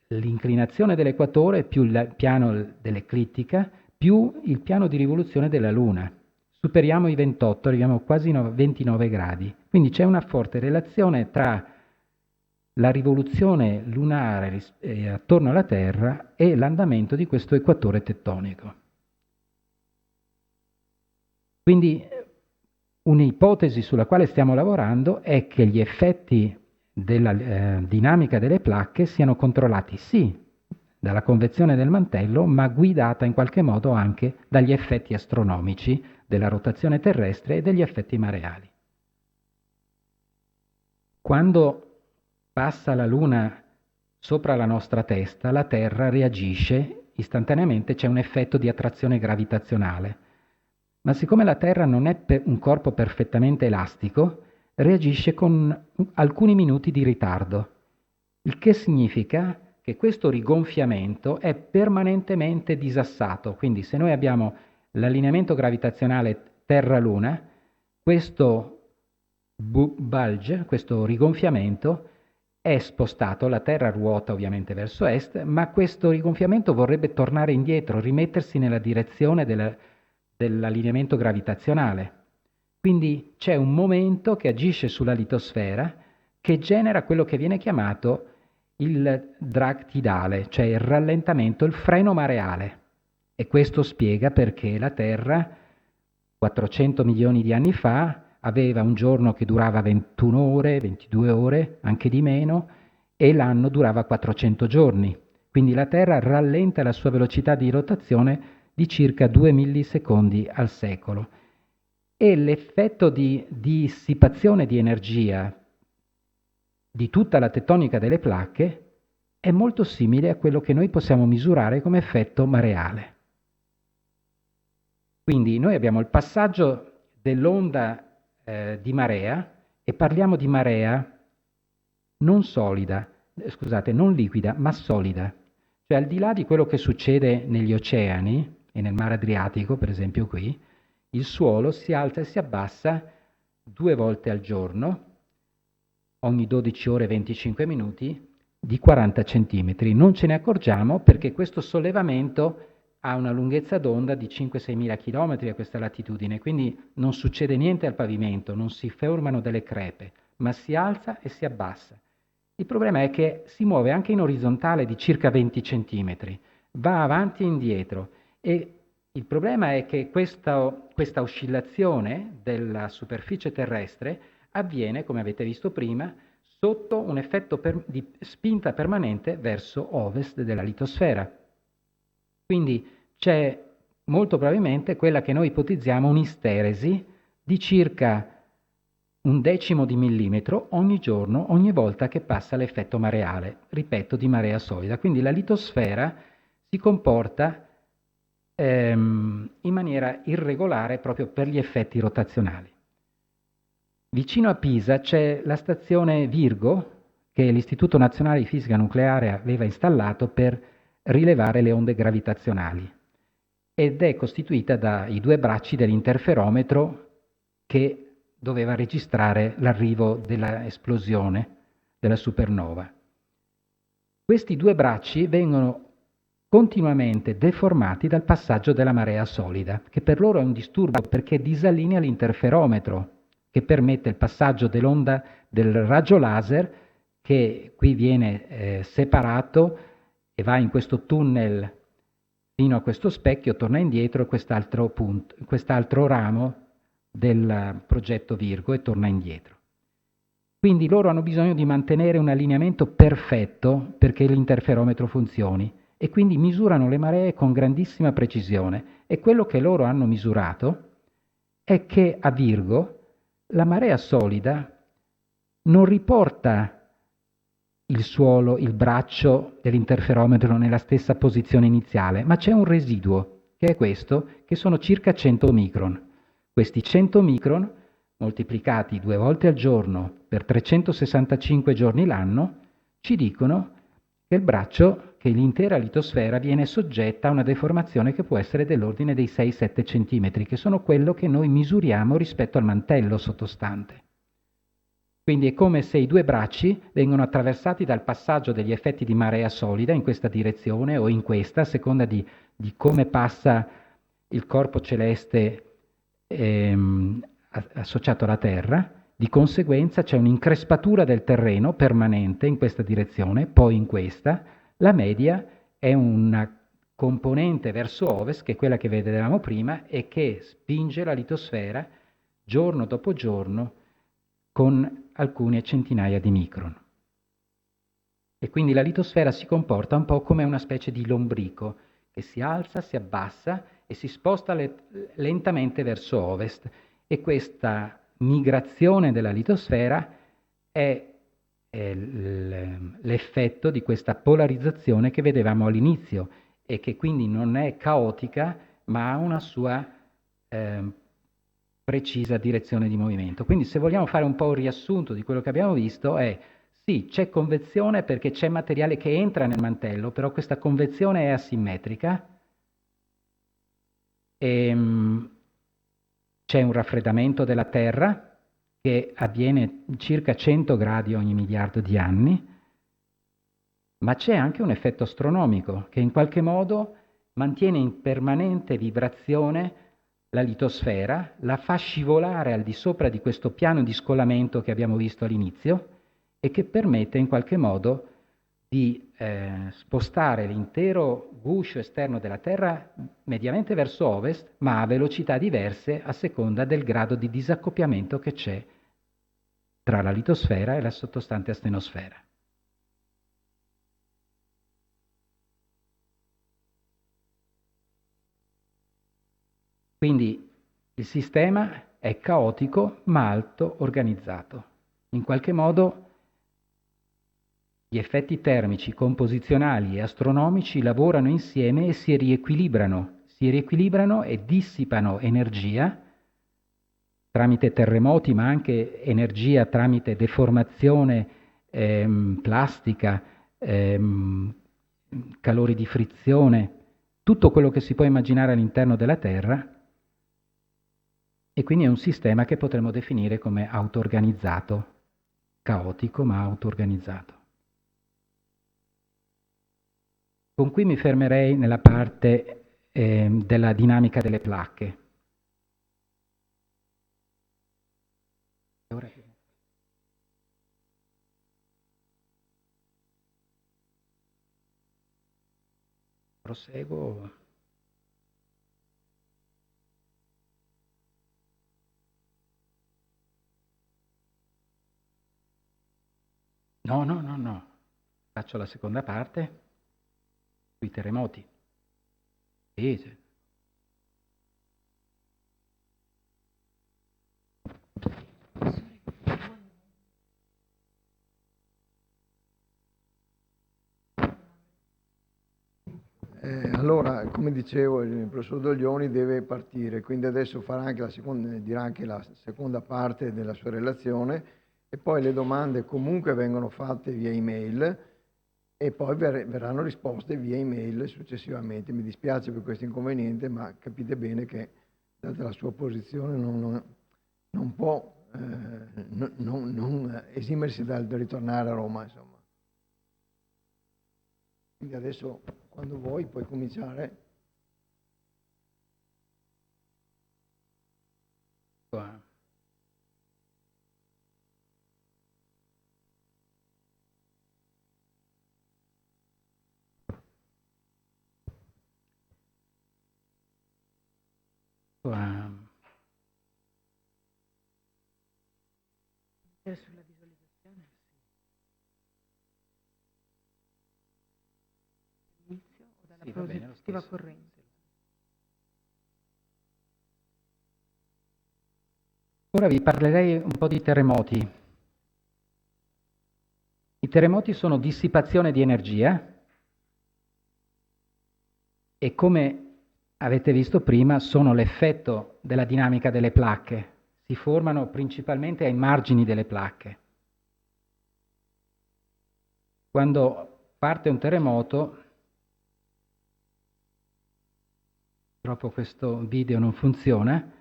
l'inclinazione dell'equatore più il piano dell'eclittica più il piano di rivoluzione della Luna. Superiamo i 28, arriviamo quasi a 29 gradi. Quindi c'è una forte relazione tra la rivoluzione lunare attorno alla Terra e l'andamento di questo equatore tettonico. Quindi un'ipotesi sulla quale stiamo lavorando è che gli effetti della dinamica delle placche siano controllati sì dalla convezione del mantello, ma guidata in qualche modo anche dagli effetti astronomici della rotazione terrestre e degli effetti mareali. Quando passa la Luna sopra la nostra testa, la Terra reagisce istantaneamente, c'è un effetto di attrazione gravitazionale. Ma siccome la Terra non è un corpo perfettamente elastico, reagisce con alcuni minuti di ritardo, il che significa che questo rigonfiamento è permanentemente disassato. Quindi se noi abbiamo l'allineamento gravitazionale Terra-Luna, questo bulge, questo rigonfiamento, è spostato, la Terra ruota ovviamente verso est, ma questo rigonfiamento vorrebbe tornare indietro, rimettersi nella direzione dell'allineamento gravitazionale. Quindi c'è un momento che agisce sulla litosfera che genera quello che viene chiamato il drag tidale, cioè il rallentamento, il freno mareale. E questo spiega perché la Terra, 400 milioni di anni fa, aveva un giorno che durava 21 ore, 22 ore, anche di meno, e l'anno durava 400 giorni. Quindi la Terra rallenta la sua velocità di rotazione di circa 2 millisecondi al secolo. E l'effetto di dissipazione di energia di tutta la tettonica delle placche è molto simile a quello che noi possiamo misurare come effetto mareale. Quindi noi abbiamo il passaggio dell'onda di marea e parliamo di marea non solida, scusate, non liquida, ma solida. Cioè al di là di quello che succede negli oceani e nel mare Adriatico, per esempio qui, il suolo si alza e si abbassa 2 volte al giorno, ogni 12 ore e 25 minuti, di 40 centimetri. Non ce ne accorgiamo perché questo sollevamento ha una lunghezza d'onda di 5-6 mila chilometri a questa latitudine, quindi non succede niente al pavimento, non si formano delle crepe, ma si alza e si abbassa. Il problema è che si muove anche in orizzontale di circa 20 centimetri, va avanti e indietro e il problema è che questa oscillazione della superficie terrestre avviene, come avete visto prima, sotto un effetto di spinta permanente verso ovest della litosfera. Quindi c'è molto probabilmente quella che noi ipotizziamo un'isteresi di circa 1/10 di millimetro ogni giorno, ogni volta che passa l'effetto mareale, ripeto, di marea solida. Quindi la litosfera si comporta in maniera irregolare proprio per gli effetti rotazionali. Vicino a Pisa c'è la stazione Virgo, che l'Istituto Nazionale di Fisica Nucleare aveva installato per rilevare le onde gravitazionali ed è costituita dai 2 bracci dell'interferometro che doveva registrare l'arrivo dell'esplosione della supernova. Questi 2 bracci vengono continuamente deformati dal passaggio della marea solida, che per loro è un disturbo perché disallinea l'interferometro, che permette il passaggio dell'onda del raggio laser, che qui viene separato e va in questo tunnel fino a questo specchio, torna indietro quest'altro ramo del progetto Virgo e torna indietro. Quindi loro hanno bisogno di mantenere un allineamento perfetto perché l'interferometro funzioni e quindi misurano le maree con grandissima precisione. E quello che loro hanno misurato è che a Virgo la marea solida non riporta il suolo, il braccio dell'interferometro nella stessa posizione iniziale, ma c'è un residuo, che è questo, che sono circa 100 micron. Questi 100 micron, moltiplicati 2 volte al giorno per 365 giorni l'anno, ci dicono che il braccio, che l'intera litosfera viene soggetta a una deformazione che può essere dell'ordine dei 6-7 cm, che sono quello che noi misuriamo rispetto al mantello sottostante. Quindi è come se i due bracci vengono attraversati dal passaggio degli effetti di marea solida in questa direzione o in questa, a seconda di come passa il corpo celeste associato alla Terra. Di conseguenza c'è un'increspatura del terreno permanente in questa direzione, poi in questa. La media è una componente verso ovest, che è quella che vedevamo prima, e che spinge la litosfera giorno dopo giorno con alcune centinaia di micron. E quindi la litosfera si comporta un po' come una specie di lombrico che si alza, si abbassa e si sposta lentamente verso ovest. E questa migrazione della litosfera è l'effetto di questa polarizzazione che vedevamo all'inizio e che quindi non è caotica ma ha una sua precisa direzione di movimento. Quindi se vogliamo fare un po' un riassunto di quello che abbiamo visto è sì, c'è convezione perché c'è materiale che entra nel mantello, però questa convezione è asimmetrica e c'è un raffreddamento della Terra che avviene circa 100 gradi ogni miliardo di anni, ma c'è anche un effetto astronomico che in qualche modo mantiene in permanente vibrazione la litosfera, la fa scivolare al di sopra di questo piano di scollamento che abbiamo visto all'inizio e che permette in qualche modo di spostare l'intero guscio esterno della Terra mediamente verso ovest, ma a velocità diverse a seconda del grado di disaccoppiamento che c'è tra la litosfera e la sottostante astenosfera. Quindi il sistema è caotico ma alto organizzato. In qualche modo gli effetti termici, composizionali e astronomici lavorano insieme e si riequilibrano e dissipano energia tramite terremoti, ma anche energia tramite deformazione plastica, calori di frizione, tutto quello che si può immaginare all'interno della Terra. E quindi è un sistema che potremmo definire come auto-organizzato, caotico ma auto-organizzato. Con cui mi fermerei nella parte della dinamica delle placche. Proseguo. No. Faccio la seconda parte sui terremoti. Sì. Allora, come dicevo, il professor Doglioni deve partire, quindi adesso dirà anche la seconda parte della sua relazione e poi le domande comunque vengono fatte via email e poi verranno risposte via email successivamente. Mi dispiace per questo inconveniente, ma capite bene che, data la sua posizione, non può non esimersi dal ritornare a Roma, insomma. Quindi adesso, quando vuoi, puoi cominciare. riesco a... Sulla visualizzazione, sì. Inizio o dalla Sì, va bene, lo prospettiva stesso. corrente. Ora vi parlerei un po' di terremoti. I terremoti sono dissipazione di energia e, come avete visto prima, sono l'effetto della dinamica delle placche. Si formano principalmente ai margini delle placche. Quando parte un terremoto, purtroppo questo video non funziona,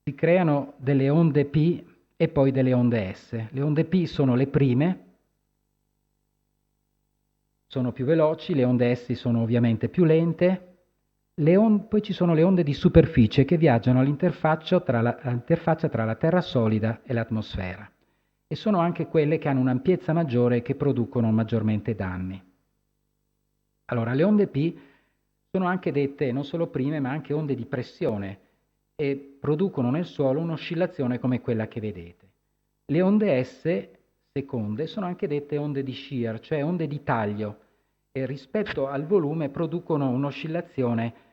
si creano delle onde P e poi delle onde S. Le onde P sono le prime, sono più veloci, le onde S sono ovviamente più lente, poi ci sono le onde di superficie che viaggiano all'interfaccia tra la terra solida e l'atmosfera e sono anche quelle che hanno un'ampiezza maggiore e che producono maggiormente danni. Allora, le onde P sono anche dette non solo prime ma anche onde di pressione e producono nel suolo un'oscillazione come quella che vedete. Le onde S, seconde, sono anche dette onde di shear, cioè onde di taglio, e rispetto al volume producono un'oscillazione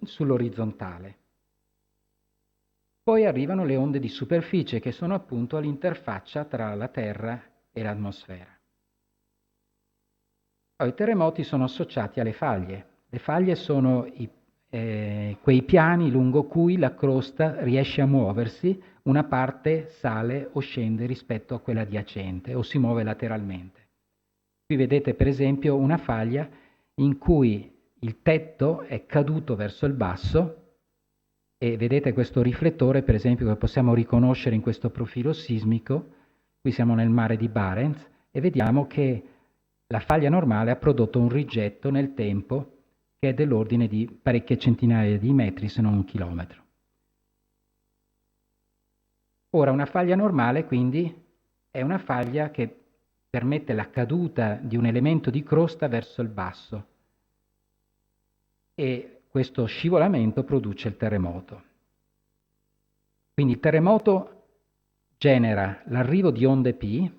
sull'orizzontale. Poi arrivano le onde di superficie, che sono appunto all'interfaccia tra la Terra e l'atmosfera. Poi i terremoti sono associati alle faglie. Le faglie sono quei piani lungo cui la crosta riesce a muoversi, una parte sale o scende rispetto a quella adiacente o si muove lateralmente. Qui vedete per esempio una faglia in cui il tetto è caduto verso il basso e vedete questo riflettore per esempio che possiamo riconoscere in questo profilo sismico. Qui siamo nel mare di Barents e vediamo che la faglia normale ha prodotto un rigetto nel tempo che è dell'ordine di parecchie centinaia di metri, se non un chilometro. Ora, una faglia normale, quindi, è una faglia che permette la caduta di un elemento di crosta verso il basso e questo scivolamento produce il terremoto. Quindi il terremoto genera l'arrivo di onde P,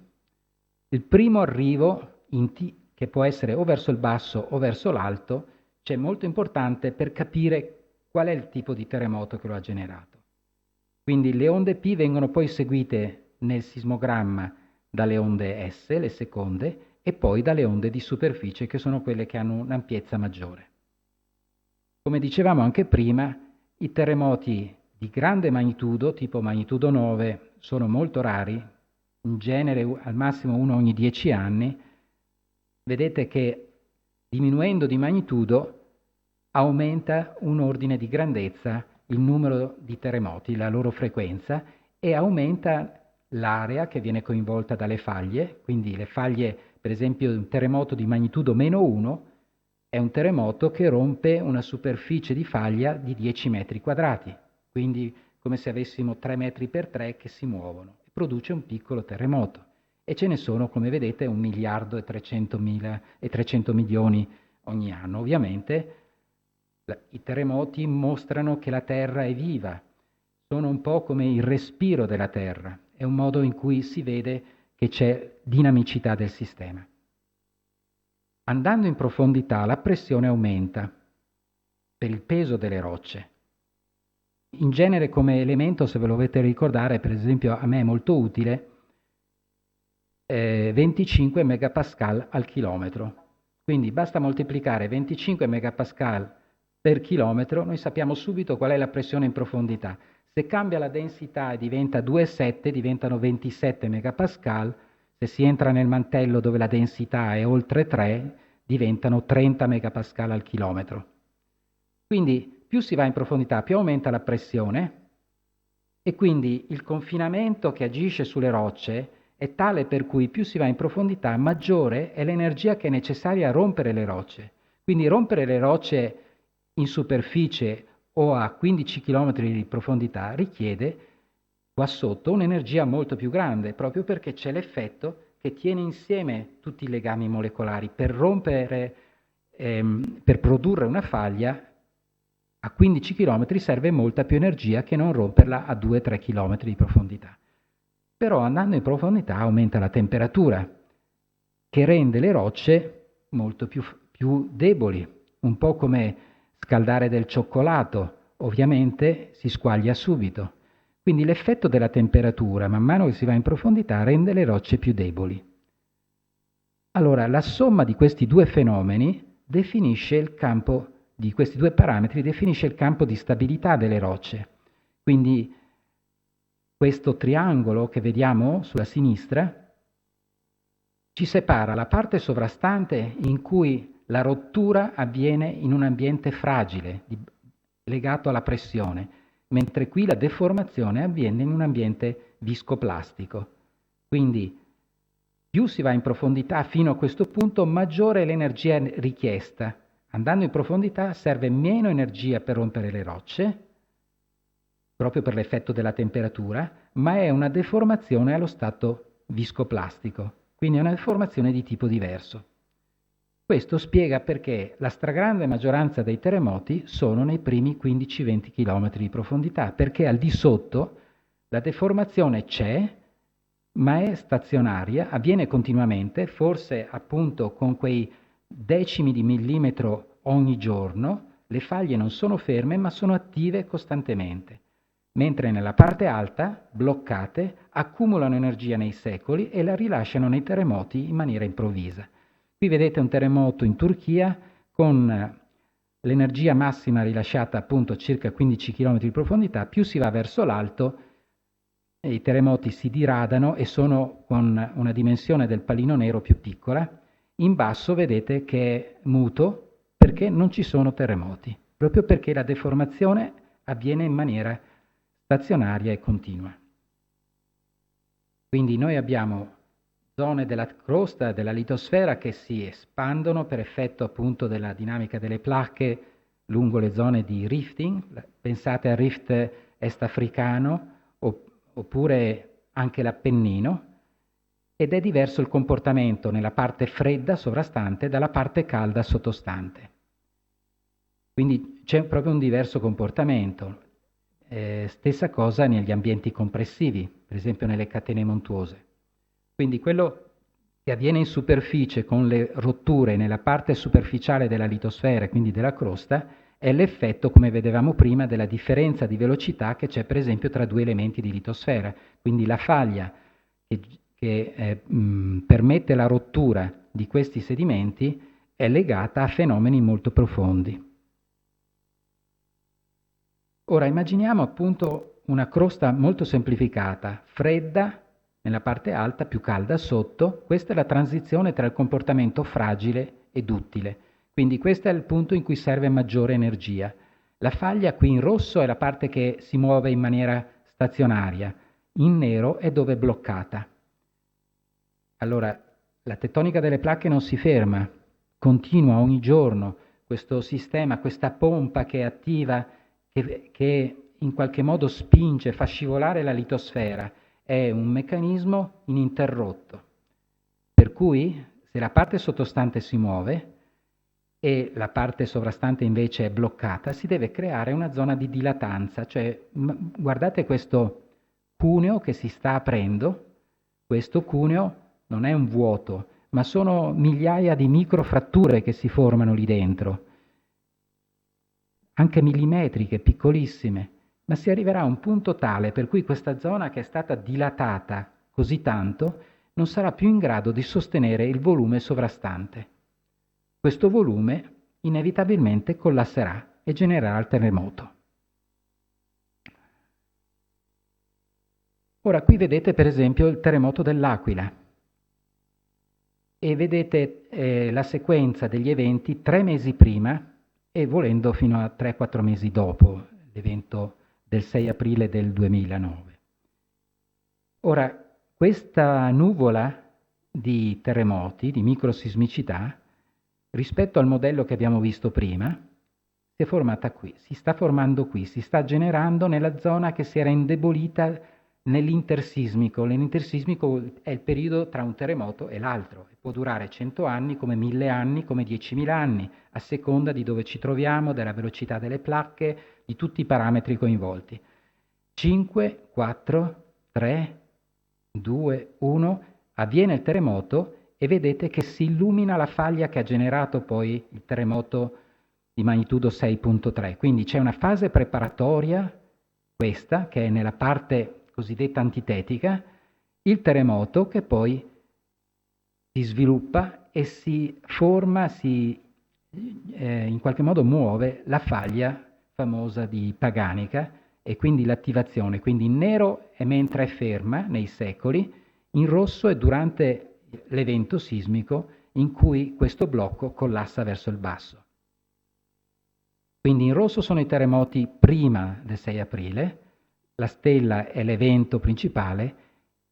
il primo arrivo in T, che può essere o verso il basso o verso l'alto, cioè molto importante per capire qual è il tipo di terremoto che lo ha generato. Quindi le onde P vengono poi seguite nel sismogramma dalle onde S, le seconde, e poi dalle onde di superficie, che sono quelle che hanno un'ampiezza maggiore. Come dicevamo anche prima, i terremoti di grande magnitudo, tipo magnitudo 9, sono molto rari, in genere al massimo uno ogni 10 anni. Vedete che diminuendo di magnitudo aumenta un ordine di grandezza il numero di terremoti, la loro frequenza, e aumenta l'area che viene coinvolta dalle faglie. Quindi le faglie, per esempio un terremoto di magnitudo -1 è un terremoto che rompe una superficie di faglia di 10 metri quadrati, quindi come se avessimo 3 metri per 3 che si muovono, e produce un piccolo terremoto. E ce ne sono, come vedete, 1.300.000 milioni ogni anno. Ovviamente i terremoti mostrano che la Terra è viva, sono un po' come il respiro della Terra, è un modo in cui si vede che c'è dinamicità del sistema. Andando in profondità la pressione aumenta per il peso delle rocce. In genere come elemento, se ve lo volete ricordare, per esempio a me è molto utile, 25 megapascal al chilometro. Quindi basta moltiplicare 25 megapascal per chilometro, noi sappiamo subito qual è la pressione in profondità. Se cambia la densità e diventa 2,7, diventano 27 megapascal, se si entra nel mantello dove la densità è oltre 3, diventano 30 megapascal al chilometro. Quindi più si va in profondità, più aumenta la pressione e quindi il confinamento che agisce sulle rocce è tale per cui più si va in profondità, maggiore è l'energia che è necessaria a rompere le rocce. Quindi rompere le rocce in superficie o a 15 km di profondità richiede qua sotto un'energia molto più grande, proprio perché c'è l'effetto che tiene insieme tutti i legami molecolari. Per rompere, per produrre una faglia, A 15 km serve molta più energia che non romperla a 2-3 km di profondità. Però andando in profondità aumenta la temperatura, che rende le rocce molto più deboli, un po' come scaldare del cioccolato, ovviamente si squaglia subito. Quindi l'effetto della temperatura, man mano che si va in profondità, rende le rocce più deboli. Allora, la somma di questi due fenomeni definisce il campo, di questi due parametri, definisce il campo di stabilità delle rocce. Quindi questo triangolo che vediamo sulla sinistra ci separa la parte sovrastante in cui la rottura avviene in un ambiente fragile, legato alla pressione, mentre qui la deformazione avviene in un ambiente viscoplastico. Quindi più si va in profondità fino a questo punto, maggiore è l'energia richiesta. Andando in profondità serve meno energia per rompere le rocce, proprio per l'effetto della temperatura, ma è una deformazione allo stato viscoplastico, quindi è una deformazione di tipo diverso. Questo spiega perché la stragrande maggioranza dei terremoti sono nei primi 15-20 km di profondità, perché al di sotto la deformazione c'è, ma è stazionaria, avviene continuamente, forse appunto con quei decimi di millimetro ogni giorno, le faglie non sono ferme ma sono attive costantemente, mentre nella parte alta, bloccate, accumulano energia nei secoli e la rilasciano nei terremoti in maniera improvvisa. Qui vedete un terremoto in Turchia con l'energia massima rilasciata appunto a circa 15 km di profondità, più si va verso l'alto i terremoti si diradano e sono con una dimensione del pallino nero più piccola. In basso vedete che è muto perché non ci sono terremoti, proprio perché la deformazione avviene in maniera stazionaria e continua. Quindi noi abbiamo zone della crosta, della litosfera che si espandono per effetto appunto della dinamica delle placche lungo le zone di rifting. Pensate al rift est-africano oppure anche l'Appennino, ed è diverso il comportamento nella parte fredda sovrastante dalla parte calda sottostante. Quindi c'è proprio un diverso comportamento. Stessa cosa negli ambienti compressivi, per esempio nelle catene montuose. Quindi quello che avviene in superficie con le rotture nella parte superficiale della litosfera, quindi della crosta, è l'effetto, come vedevamo prima, della differenza di velocità che c'è per esempio tra due elementi di litosfera. Quindi la faglia che permette la rottura di questi sedimenti è legata a fenomeni molto profondi. Ora immaginiamo appunto una crosta molto semplificata, fredda nella parte alta, più calda sotto. Questa è la transizione tra il comportamento fragile e duttile. Quindi questo è il punto in cui serve maggiore energia. La faglia qui in rosso è la parte che si muove in maniera stazionaria, in nero è dove è bloccata. Allora, la tettonica delle placche non si ferma, continua ogni giorno, questo sistema, questa pompa che è attiva, che in qualche modo spinge, fa scivolare la litosfera, è un meccanismo ininterrotto. Per cui, se la parte sottostante si muove e la parte sovrastante invece è bloccata, si deve creare una zona di dilatanza, cioè guardate questo cuneo che si sta aprendo, questo cuneo non è un vuoto, ma sono migliaia di microfratture che si formano lì dentro, anche millimetriche, piccolissime, ma si arriverà a un punto tale per cui questa zona che è stata dilatata così tanto non sarà più in grado di sostenere il volume sovrastante. Questo volume inevitabilmente collasserà e genererà il terremoto. Ora qui vedete per esempio il terremoto dell'Aquila e vedete la sequenza degli eventi 3 mesi prima e volendo fino a 3-4 mesi dopo l'evento del 6 aprile del 2009. Ora, questa nuvola di terremoti, di microsismicità, rispetto al modello che abbiamo visto prima, si è formata qui, si sta formando qui, si sta generando nella zona che si era indebolita nell'intersismico. L'intersismico è il periodo tra un terremoto e l'altro. Può durare 100 anni, come 1000 anni, come 10.000 anni, a seconda di dove ci troviamo, della velocità delle placche, di tutti i parametri coinvolti. 5, 4, 3, 2, 1, avviene il terremoto e vedete che si illumina la faglia che ha generato poi il terremoto di magnitudo 6.3. Quindi c'è una fase preparatoria, questa, che è nella parte cosiddetta antitetica, il terremoto che poi si sviluppa e si forma, in qualche modo muove la faglia famosa di Paganica e quindi l'attivazione. Quindi in nero è mentre è ferma nei secoli, in rosso è durante l'evento sismico in cui questo blocco collassa verso il basso. Quindi in rosso sono i terremoti prima del 6 aprile, la stella è l'evento principale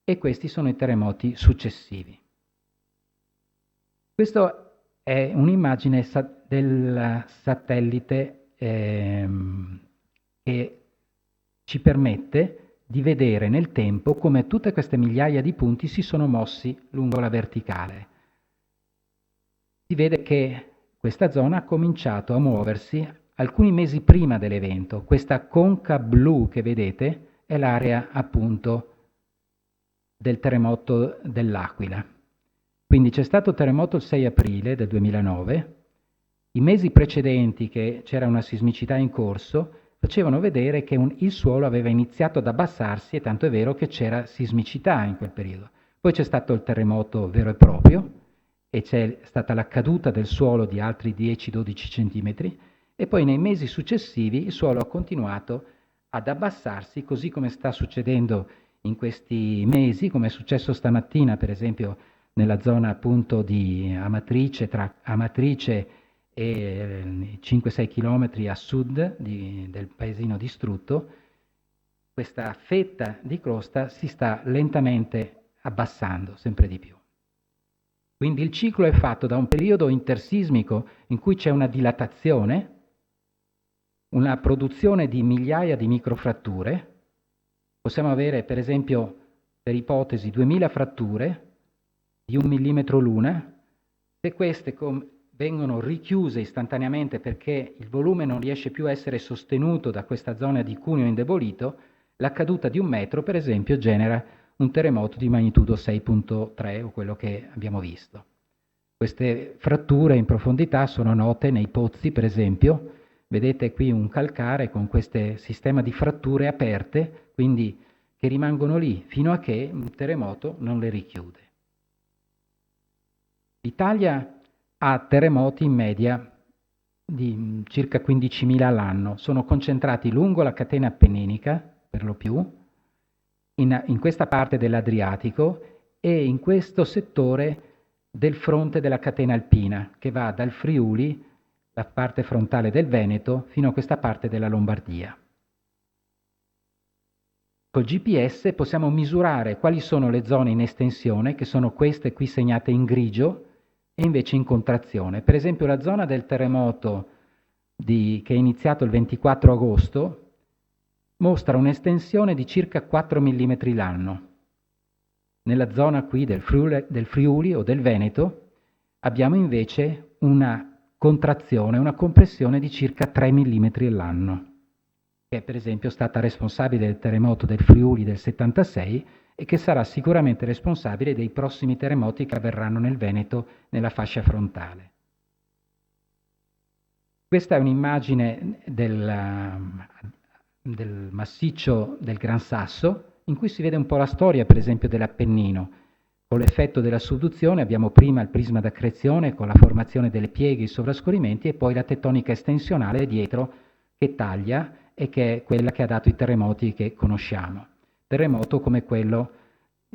e questi sono i terremoti successivi. Questa è un'immagine del satellite che ci permette di vedere nel tempo come tutte queste migliaia di punti si sono mossi lungo la verticale. Si vede che questa zona ha cominciato a muoversi alcuni mesi prima dell'evento. Questa conca blu che vedete è l'area appunto del terremoto dell'Aquila. Quindi c'è stato il terremoto il 6 aprile del 2009, i mesi precedenti che c'era una sismicità in corso facevano vedere che il suolo aveva iniziato ad abbassarsi e tanto è vero che c'era sismicità in quel periodo. Poi c'è stato il terremoto vero e proprio e c'è stata la caduta del suolo di altri 10-12 centimetri e poi nei mesi successivi il suolo ha continuato ad abbassarsi, così come sta succedendo in questi mesi, come è successo stamattina per esempio nella zona appunto di Amatrice, tra Amatrice e 5-6 chilometri a sud del paesino distrutto, questa fetta di crosta si sta lentamente abbassando sempre di più. Quindi il ciclo è fatto da un periodo intersismico in cui c'è una dilatazione, una produzione di migliaia di microfratture. Possiamo avere per esempio, per ipotesi, 2000 fratture di 1 millimetro l'una. Se queste vengono richiuse istantaneamente perché il volume non riesce più a essere sostenuto da questa zona di cuneo indebolito, la caduta di 1 metro, per esempio, genera un terremoto di magnitudo 6.3 o quello che abbiamo visto. Queste fratture in profondità sono note nei pozzi, per esempio. Vedete qui un calcare con questo sistema di fratture aperte, quindi che rimangono lì fino a che un terremoto non le richiude. L'Italia ha terremoti in media di circa 15.000 all'anno, sono concentrati lungo la catena appenninica, per lo più, in questa parte dell'Adriatico e in questo settore del fronte della catena alpina, che va dal Friuli, la parte frontale del Veneto, fino a questa parte della Lombardia. Col GPS possiamo misurare quali sono le zone in estensione, che sono queste qui segnate in grigio, e invece in contrazione. Per esempio la zona del terremoto che è iniziato il 24 agosto mostra un'estensione di circa 4 mm l'anno. Nella zona qui del Friuli o del Veneto abbiamo invece una contrazione, una compressione di circa 3 mm l'anno, che è per esempio stata responsabile del terremoto del Friuli del 76 e che sarà sicuramente responsabile dei prossimi terremoti che avverranno nel Veneto nella fascia frontale. Questa è un'immagine del massiccio del Gran Sasso, in cui si vede un po' la storia, per esempio, dell'Appennino. Con l'effetto della subduzione abbiamo prima il prisma d'accrezione con la formazione delle pieghe e i sovrascorrimenti e poi la tettonica estensionale dietro che taglia e che è quella che ha dato i terremoti che conosciamo. Terremoto come quello,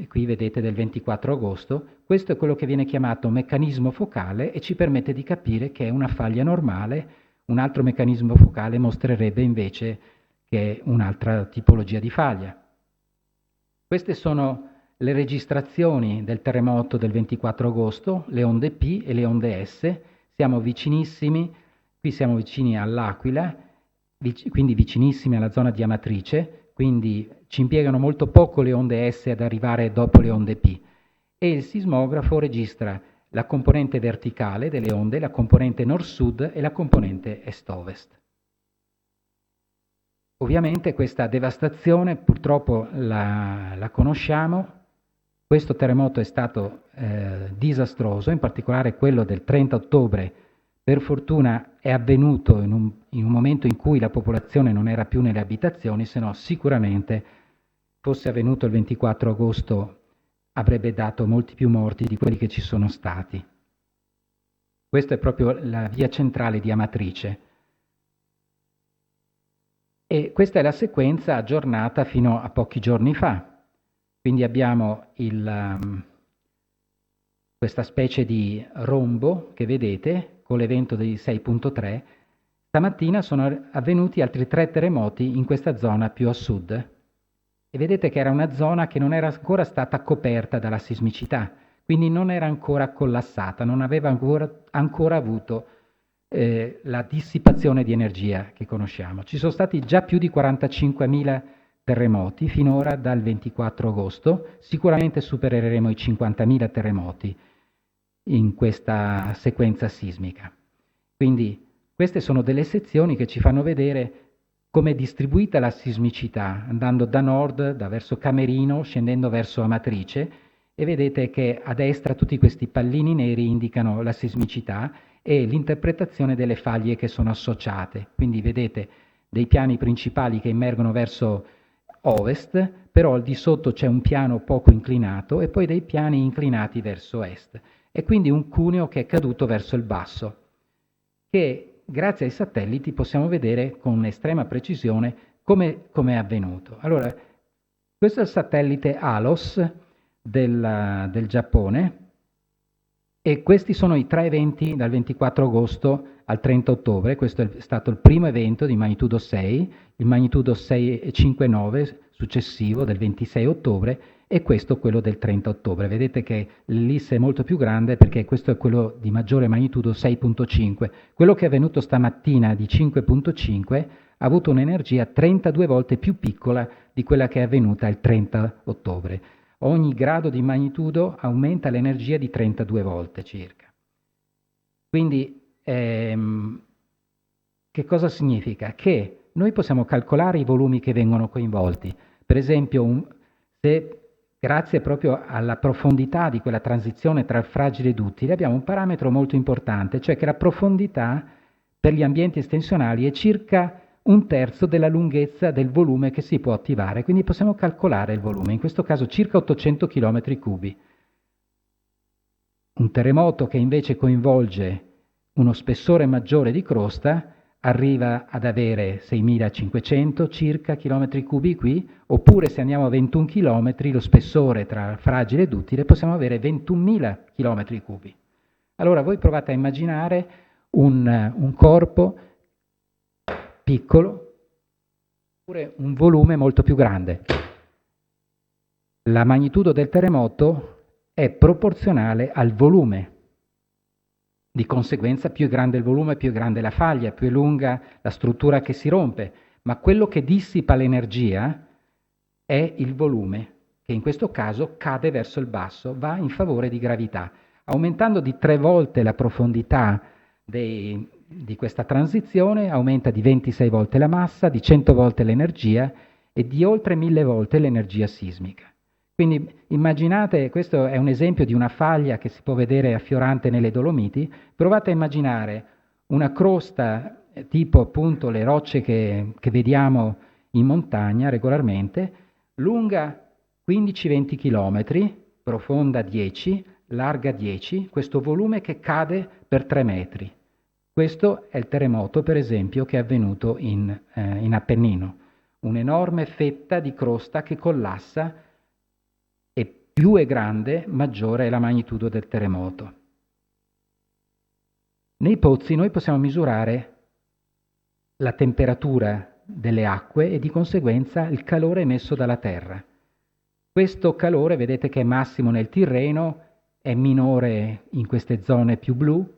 qui vedete, del 24 agosto. Questo è quello che viene chiamato meccanismo focale e ci permette di capire che è una faglia normale. Un altro meccanismo focale mostrerebbe invece che è un'altra tipologia di faglia. Queste sono le registrazioni del terremoto del 24 agosto, le onde P e le onde S. Siamo vicinissimi, qui siamo vicini all'Aquila, quindi vicinissimi alla zona di Amatrice. quindi ci impiegano molto poco le onde S ad arrivare dopo le onde P, e il sismografo registra la componente verticale delle onde, la componente nord-sud e la componente est-ovest. Ovviamente questa devastazione purtroppo la conosciamo. Questo terremoto è stato disastroso, in particolare quello del 30 ottobre. Per fortuna è avvenuto in un momento in cui la popolazione non era più nelle abitazioni, se no sicuramente fosse avvenuto il 24 agosto avrebbe dato molti più morti di quelli che ci sono stati. Questa è proprio la via centrale di Amatrice. E questa è la sequenza aggiornata fino a pochi giorni fa. Quindi abbiamo questa specie di rombo che vedete con l'evento di 6.3. Stamattina sono avvenuti altri 3 terremoti in questa zona più a sud. E vedete che era una zona che non era ancora stata coperta dalla sismicità, quindi non era ancora collassata, non aveva ancora avuto la dissipazione di energia che conosciamo. Ci sono stati già più di 45.000 terremoti finora dal 24 agosto, sicuramente supereremo i 50.000 terremoti in questa sequenza sismica. Quindi queste sono delle sezioni che ci fanno vedere come è distribuita la sismicità, andando da nord, da verso Camerino, scendendo verso Amatrice, e vedete che a destra tutti questi pallini neri indicano la sismicità e l'interpretazione delle faglie che sono associate. Quindi vedete dei piani principali che emergono verso ovest, però al di sotto c'è un piano poco inclinato e poi dei piani inclinati verso est. E quindi un cuneo che è caduto verso il basso, che grazie ai satelliti possiamo vedere con estrema precisione come è avvenuto. Allora, questo è il satellite ALOS del Giappone, e questi sono i 3 eventi dal 24 agosto al 30 ottobre. Questo è stato il primo evento di magnitudo 6, il magnitudo 6,59 successivo del 26 ottobre, e questo quello del 30 ottobre. Vedete che l'ellisse è molto più grande perché questo è quello di maggiore magnitudo 6.5. Quello che è avvenuto stamattina di 5.5 ha avuto un'energia 32 volte più piccola di quella che è avvenuta il 30 ottobre. Ogni grado di magnitudo aumenta l'energia di 32 volte circa. Quindi che cosa significa? Che noi possiamo calcolare i volumi che vengono coinvolti. Per esempio, se grazie proprio alla profondità di quella transizione tra il fragile e duttile, abbiamo un parametro molto importante, cioè che la profondità per gli ambienti estensionali è circa 1/3 della lunghezza del volume che si può attivare, quindi possiamo calcolare il volume, in questo caso circa 800 km3. Un terremoto che invece coinvolge uno spessore maggiore di crosta arriva ad avere 6.500 circa chilometri cubi qui, oppure se andiamo a 21 km, lo spessore tra fragile e duttile, possiamo avere 21.000 km3. Allora voi provate a immaginare un corpo piccolo, oppure un volume molto più grande. La magnitudo del terremoto è proporzionale al volume. Di conseguenza più è grande il volume, più è grande la faglia, più è lunga la struttura che si rompe, ma quello che dissipa l'energia è il volume, che in questo caso cade verso il basso, va in favore di gravità, aumentando di 3 volte la profondità di questa transizione, aumenta di 26 volte la massa, di 100 volte l'energia e di oltre 1000 volte l'energia sismica. Quindi immaginate, questo è un esempio di una faglia che si può vedere affiorante nelle Dolomiti, provate a immaginare una crosta tipo appunto le rocce che vediamo in montagna regolarmente, lunga 15-20 km, profonda 10, larga 10, questo volume che cade per 3 metri. Questo è il terremoto, per esempio, che è avvenuto in Appennino. Un'enorme fetta di crosta che collassa, e più è grande, maggiore è la magnitudo del terremoto. Nei pozzi noi possiamo misurare la temperatura delle acque e di conseguenza il calore emesso dalla terra. Questo calore vedete che è massimo nel Tirreno, è minore in queste zone più blu,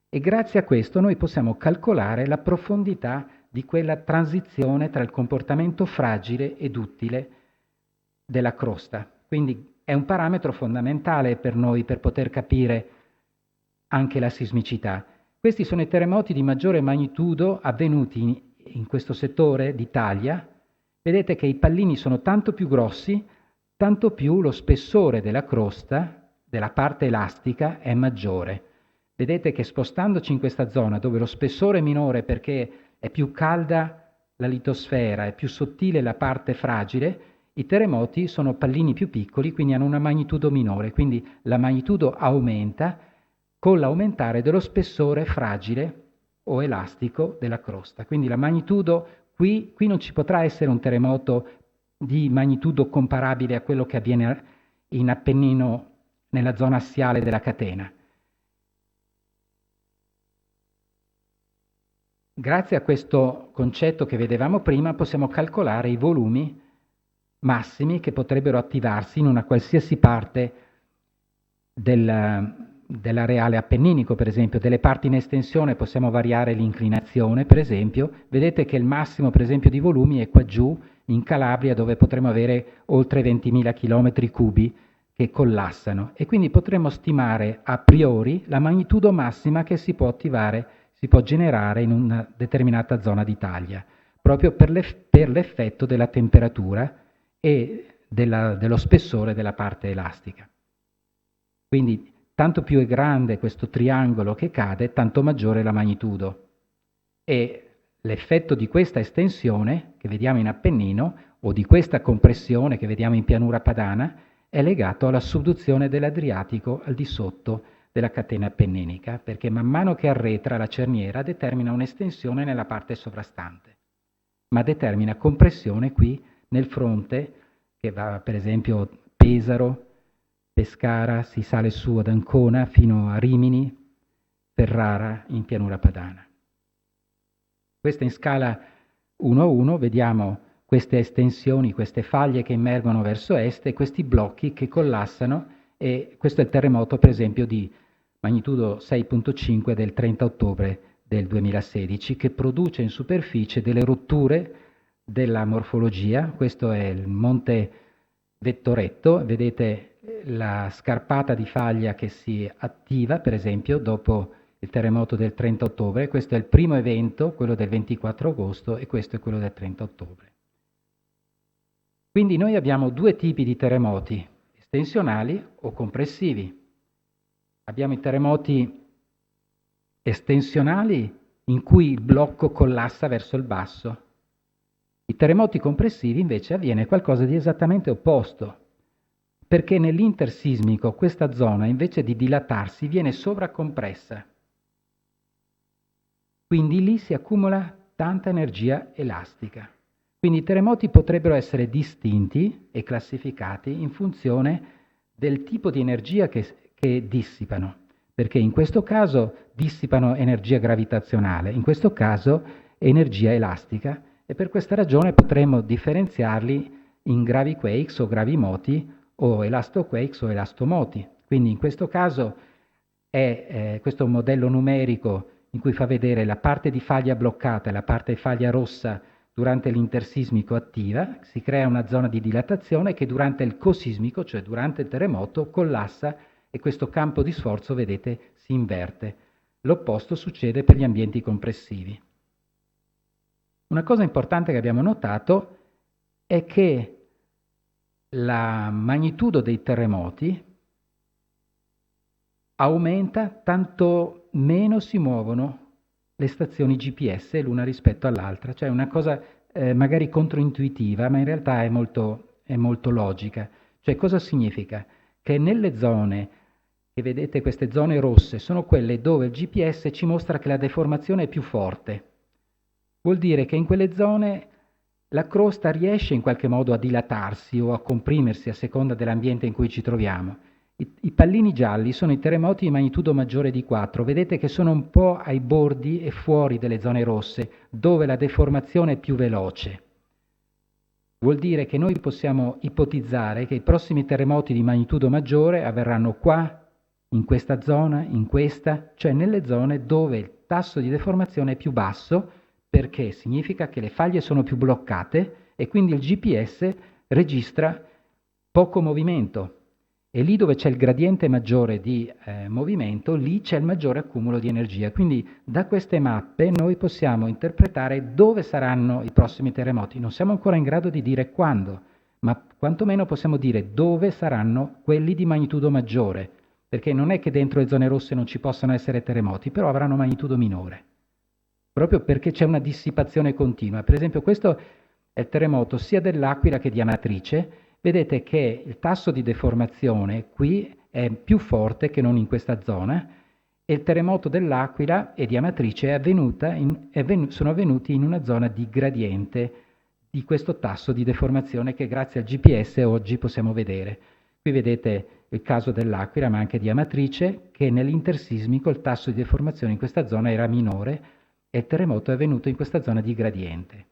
e grazie a questo noi possiamo calcolare la profondità di quella transizione tra il comportamento fragile ed duttile della crosta. Quindi è un parametro fondamentale per noi per poter capire anche la sismicità. Questi sono i terremoti di maggiore magnitudo avvenuti in questo settore d'Italia. Vedete che i pallini sono tanto più grossi, tanto più lo spessore della crosta, della parte elastica, è maggiore. Vedete che spostandoci in questa zona dove lo spessore è minore perché è più calda la litosfera, è più sottile la parte fragile, i terremoti sono pallini più piccoli, quindi hanno una magnitudo minore, quindi la magnitudo aumenta con l'aumentare dello spessore fragile o elastico della crosta. Quindi la magnitudo, qui non ci potrà essere un terremoto di magnitudo comparabile a quello che avviene in Appennino nella zona assiale della catena. Grazie a questo concetto che vedevamo prima possiamo calcolare i volumi massimi che potrebbero attivarsi in una qualsiasi parte dell'areale appenninico, per esempio. Delle parti in estensione possiamo variare l'inclinazione, per esempio. Vedete che il massimo, per esempio, di volumi è qua giù, in Calabria, dove potremo avere oltre 20.000 km cubi che collassano. E quindi potremo stimare a priori la magnitudo massima che si può attivare, si può generare in una determinata zona d'Italia, proprio per l'effetto della temperatura e dello spessore della parte elastica. Quindi tanto più è grande questo triangolo che cade, tanto maggiore è la magnitudo. E l'effetto di questa estensione che vediamo in Appennino o di questa compressione che vediamo in pianura padana è legato alla subduzione dell'Adriatico al di sotto della catena appenninica, perché man mano che arretra la cerniera determina un'estensione nella parte sovrastante, ma determina compressione qui nel fronte che va per esempio Pesaro, Pescara, si sale su ad Ancona fino a Rimini, Ferrara in pianura padana. Questa in scala 1:1 vediamo queste estensioni, queste faglie che emergono verso est e questi blocchi che collassano, e questo è il terremoto per esempio di magnitudo 6.5 del 30 ottobre del 2016 che produce in superficie delle rotture della morfologia. Questo è il Monte Vettoretto, vedete la scarpata di faglia che si attiva per esempio dopo il terremoto del 30 ottobre, questo è il primo evento, quello del 24 agosto, e questo è quello del 30 ottobre. Quindi noi abbiamo due tipi di terremoti, estensionali o compressivi. Abbiamo i terremoti estensionali in cui il blocco collassa verso il basso. I terremoti compressivi invece avviene qualcosa di esattamente opposto, perché nell'intersismico questa zona invece di dilatarsi viene sovracompressa. Quindi lì si accumula tanta energia elastica. Quindi i terremoti potrebbero essere distinti e classificati in funzione del tipo di energia che dissipano, perché in questo caso dissipano energia gravitazionale, in questo caso energia elastica, e per questa ragione potremmo differenziarli in graviquakes o gravimoti o elastoquakes o elastomoti. Quindi in questo caso questo è un modello numerico in cui fa vedere la parte di faglia bloccata e la parte di faglia rossa durante l'intersismico attiva, si crea una zona di dilatazione che durante il cosismico, cioè durante il terremoto, collassa e questo campo di sforzo, vedete, si inverte. L'opposto succede per gli ambienti compressivi. Una cosa importante che abbiamo notato è che la magnitudo dei terremoti aumenta tanto meno si muovono le stazioni GPS l'una rispetto all'altra, cioè una cosa magari controintuitiva, ma in realtà è molto logica. Cioè cosa significa? Che nelle zone, che vedete queste zone rosse, sono quelle dove il GPS ci mostra che la deformazione è più forte. Vuol dire che in quelle zone la crosta riesce in qualche modo a dilatarsi o a comprimersi a seconda dell'ambiente in cui ci troviamo. I pallini gialli sono i terremoti di magnitudo maggiore di 4, vedete che sono un po' ai bordi e fuori delle zone rosse, dove la deformazione è più veloce. Vuol dire che noi possiamo ipotizzare che i prossimi terremoti di magnitudo maggiore avverranno qua, in questa zona, in questa, cioè nelle zone dove il tasso di deformazione è più basso, perché significa che le faglie sono più bloccate e quindi il GPS registra poco movimento. E lì dove c'è il gradiente maggiore di movimento, lì c'è il maggiore accumulo di energia. Quindi da queste mappe noi possiamo interpretare dove saranno i prossimi terremoti. Non siamo ancora in grado di dire quando, ma quantomeno possiamo dire dove saranno quelli di magnitudo maggiore, perché non è che dentro le zone rosse non ci possano essere terremoti, però avranno magnitudo minore, proprio perché c'è una dissipazione continua. Per esempio questo è il terremoto sia dell'Aquila che di Amatrice. Vedete che il tasso di deformazione qui è più forte che non in questa zona e il terremoto dell'Aquila e di Amatrice sono avvenuti in una zona di gradiente di questo tasso di deformazione che grazie al GPS oggi possiamo vedere. Qui vedete il caso dell'Aquila ma anche di Amatrice che nell'intersismico il tasso di deformazione in questa zona era minore e il terremoto è avvenuto in questa zona di gradiente.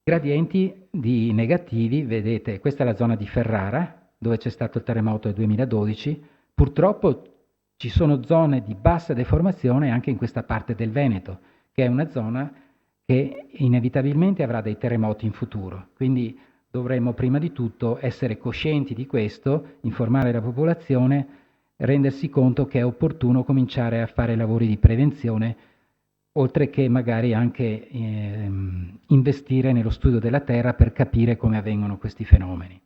Gradienti di negativi, vedete, questa è la zona di Ferrara, dove c'è stato il terremoto del 2012. Purtroppo ci sono zone di bassa deformazione anche in questa parte del Veneto, che è una zona che inevitabilmente avrà dei terremoti in futuro. Quindi dovremmo prima di tutto essere coscienti di questo, informare la popolazione, rendersi conto che è opportuno cominciare a fare lavori di prevenzione oltre che magari anche investire nello studio della Terra per capire come avvengono questi fenomeni.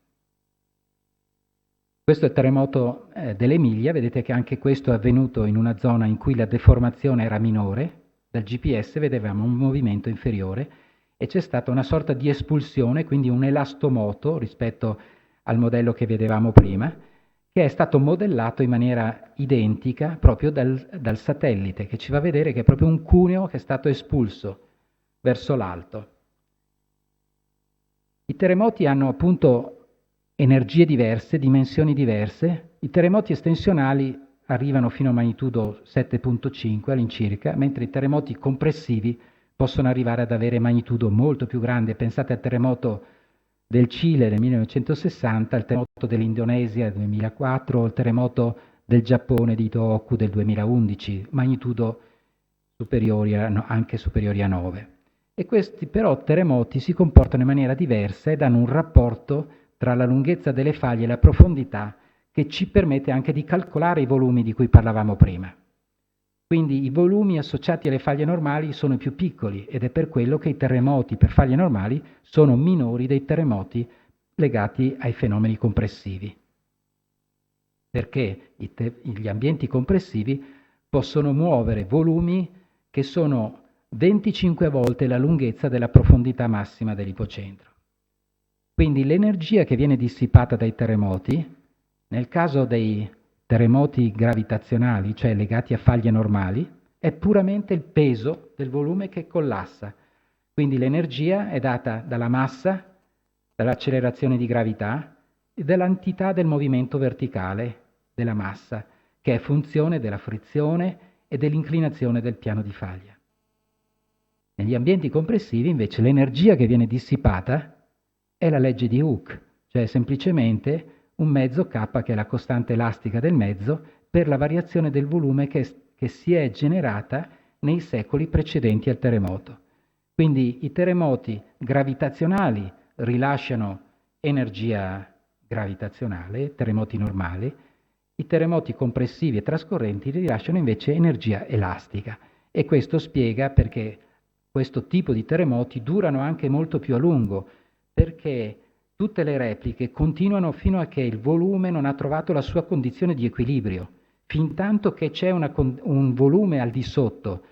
Questo è il terremoto dell'Emilia, vedete che anche questo è avvenuto in una zona in cui la deformazione era minore, dal GPS vedevamo un movimento inferiore e c'è stata una sorta di espulsione, quindi un elastomoto rispetto al modello che vedevamo prima, che è stato modellato in maniera identica proprio dal satellite, che ci fa vedere che è proprio un cuneo che è stato espulso verso l'alto. I terremoti hanno appunto energie diverse, dimensioni diverse. I terremoti estensionali arrivano fino a magnitudo 7.5 all'incirca, mentre i terremoti compressivi possono arrivare ad avere magnitudo molto più grande. Pensate al terremoto del Cile del 1960, il terremoto dell'Indonesia del 2004, il terremoto del Giappone di Tohoku del 2011, magnitudo anche superiori a 9. E questi però terremoti si comportano in maniera diversa ed hanno un rapporto tra la lunghezza delle faglie e la profondità che ci permette anche di calcolare i volumi di cui parlavamo prima. Quindi i volumi associati alle faglie normali sono più piccoli ed è per quello che i terremoti per faglie normali sono minori dei terremoti legati ai fenomeni compressivi. Perché gli ambienti compressivi possono muovere volumi che sono 25 volte la lunghezza della profondità massima dell'ipocentro. Quindi l'energia che viene dissipata dai terremoti, nel caso dei terremoti gravitazionali, cioè legati a faglie normali, è puramente il peso del volume che collassa. Quindi l'energia è data dalla massa, dall'accelerazione di gravità e dall'entità del movimento verticale della massa, che è funzione della frizione e dell'inclinazione del piano di faglia. Negli ambienti compressivi, invece, l'energia che viene dissipata è la legge di Hooke, cioè semplicemente un mezzo K, che è la costante elastica del mezzo, per la variazione del volume che si è generata nei secoli precedenti al terremoto. Quindi i terremoti gravitazionali rilasciano energia gravitazionale, terremoti normali, i terremoti compressivi e trascorrenti rilasciano invece energia elastica. E questo spiega perché questo tipo di terremoti durano anche molto più a lungo, perché tutte le repliche continuano fino a che il volume non ha trovato la sua condizione di equilibrio. Fintanto che c'è un volume al di sotto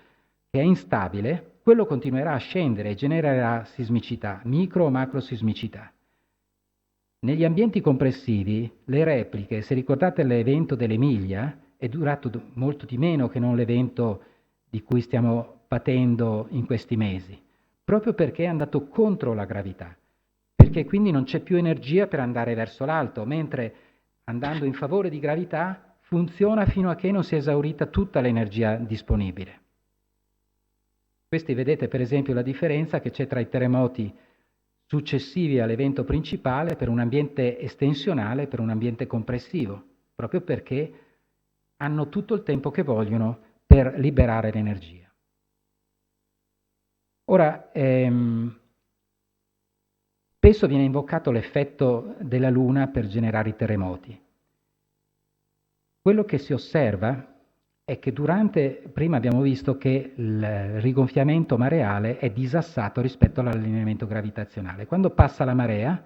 che è instabile, quello continuerà a scendere e genererà sismicità, micro o macro sismicità. Negli ambienti compressivi, le repliche, se ricordate l'evento dell'Emilia, è durato molto di meno che non l'evento di cui stiamo patendo in questi mesi, proprio perché è andato contro la gravità, perché quindi non c'è più energia per andare verso l'alto, mentre andando in favore di gravità funziona fino a che non si è esaurita tutta l'energia disponibile. Questi vedete per esempio la differenza che c'è tra i terremoti successivi all'evento principale per un ambiente estensionale e per un ambiente compressivo, proprio perché hanno tutto il tempo che vogliono per liberare l'energia. Ora, spesso viene invocato l'effetto della Luna per generare i terremoti. Quello che si osserva è che prima abbiamo visto che il rigonfiamento mareale è disassato rispetto all'allineamento gravitazionale. Quando passa la marea,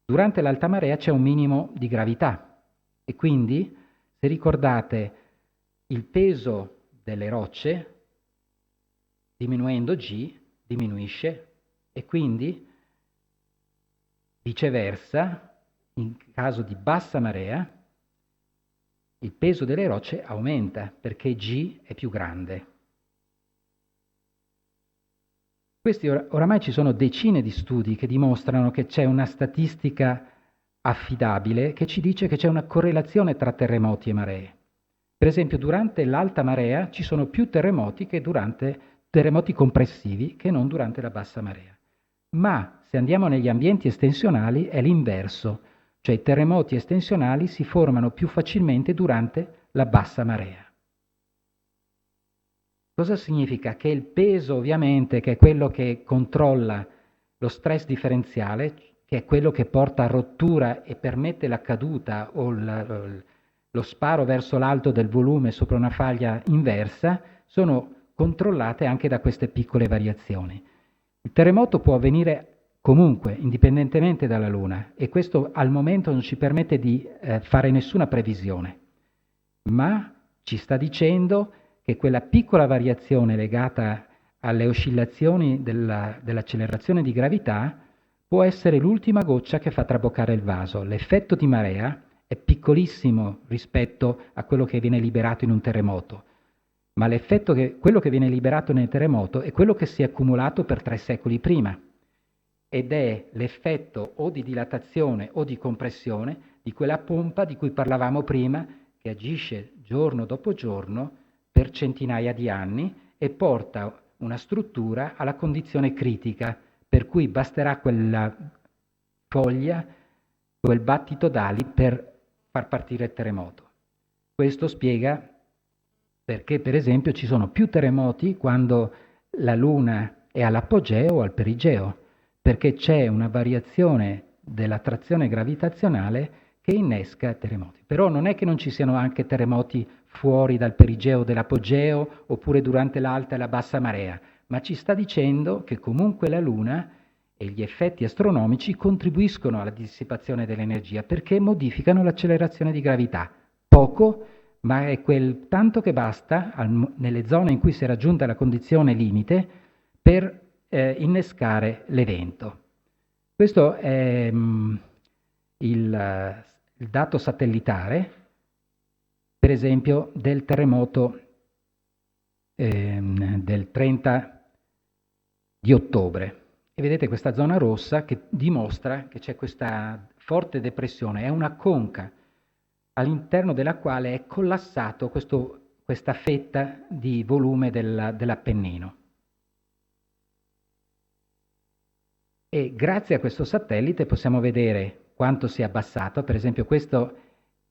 durante l'alta marea c'è un minimo di gravità e quindi, se ricordate, il peso delle rocce, diminuendo G, diminuisce e quindi, viceversa, in caso di bassa marea, il peso delle rocce aumenta perché G è più grande. Oramai ci sono decine di studi che dimostrano che c'è una statistica affidabile che ci dice che c'è una correlazione tra terremoti e maree. Per esempio, durante l'alta marea ci sono più terremoti che durante terremoti compressivi che non durante la bassa marea. Ma se andiamo negli ambienti estensionali è l'inverso, cioè i terremoti estensionali si formano più facilmente durante la bassa marea. Cosa significa? Che il peso, ovviamente, che è quello che controlla lo stress differenziale, che è quello che porta a rottura e permette la caduta o lo sparo verso l'alto del volume sopra una faglia inversa, sono controllate anche da queste piccole variazioni. Il terremoto può avvenire comunque, indipendentemente dalla Luna, e questo al momento non ci permette di fare nessuna previsione, ma ci sta dicendo che quella piccola variazione legata alle oscillazioni dell'accelerazione di gravità può essere l'ultima goccia che fa traboccare il vaso. L'effetto di marea è piccolissimo rispetto a quello che viene liberato in un terremoto, ma quello che viene liberato nel terremoto è quello che si è accumulato per 3 secoli prima ed è l'effetto o di dilatazione o di compressione di quella pompa di cui parlavamo prima, che agisce giorno dopo giorno per centinaia di anni e porta una struttura alla condizione critica, per cui basterà quella foglia, quel battito d'ali per far partire il terremoto. Questo spiega perché, per esempio, ci sono più terremoti quando la Luna è all'apogeo o al perigeo, perché c'è una variazione dell'attrazione gravitazionale che innesca terremoti. Però non è che non ci siano anche terremoti fuori dal perigeo dell'apogeo oppure durante l'alta e la bassa marea, ma ci sta dicendo che comunque la Luna e gli effetti astronomici contribuiscono alla dissipazione dell'energia perché modificano l'accelerazione di gravità. Poco, ma è quel tanto che basta nelle zone in cui si è raggiunta la condizione limite per innescare l'evento. Questo è il dato satellitare, per esempio, del terremoto del 30 di ottobre. E vedete questa zona rossa che dimostra che c'è questa forte depressione, è una conca all'interno della quale è collassato questa fetta di volume dell'Appennino. E grazie a questo satellite possiamo vedere quanto si è abbassato. Per esempio, questa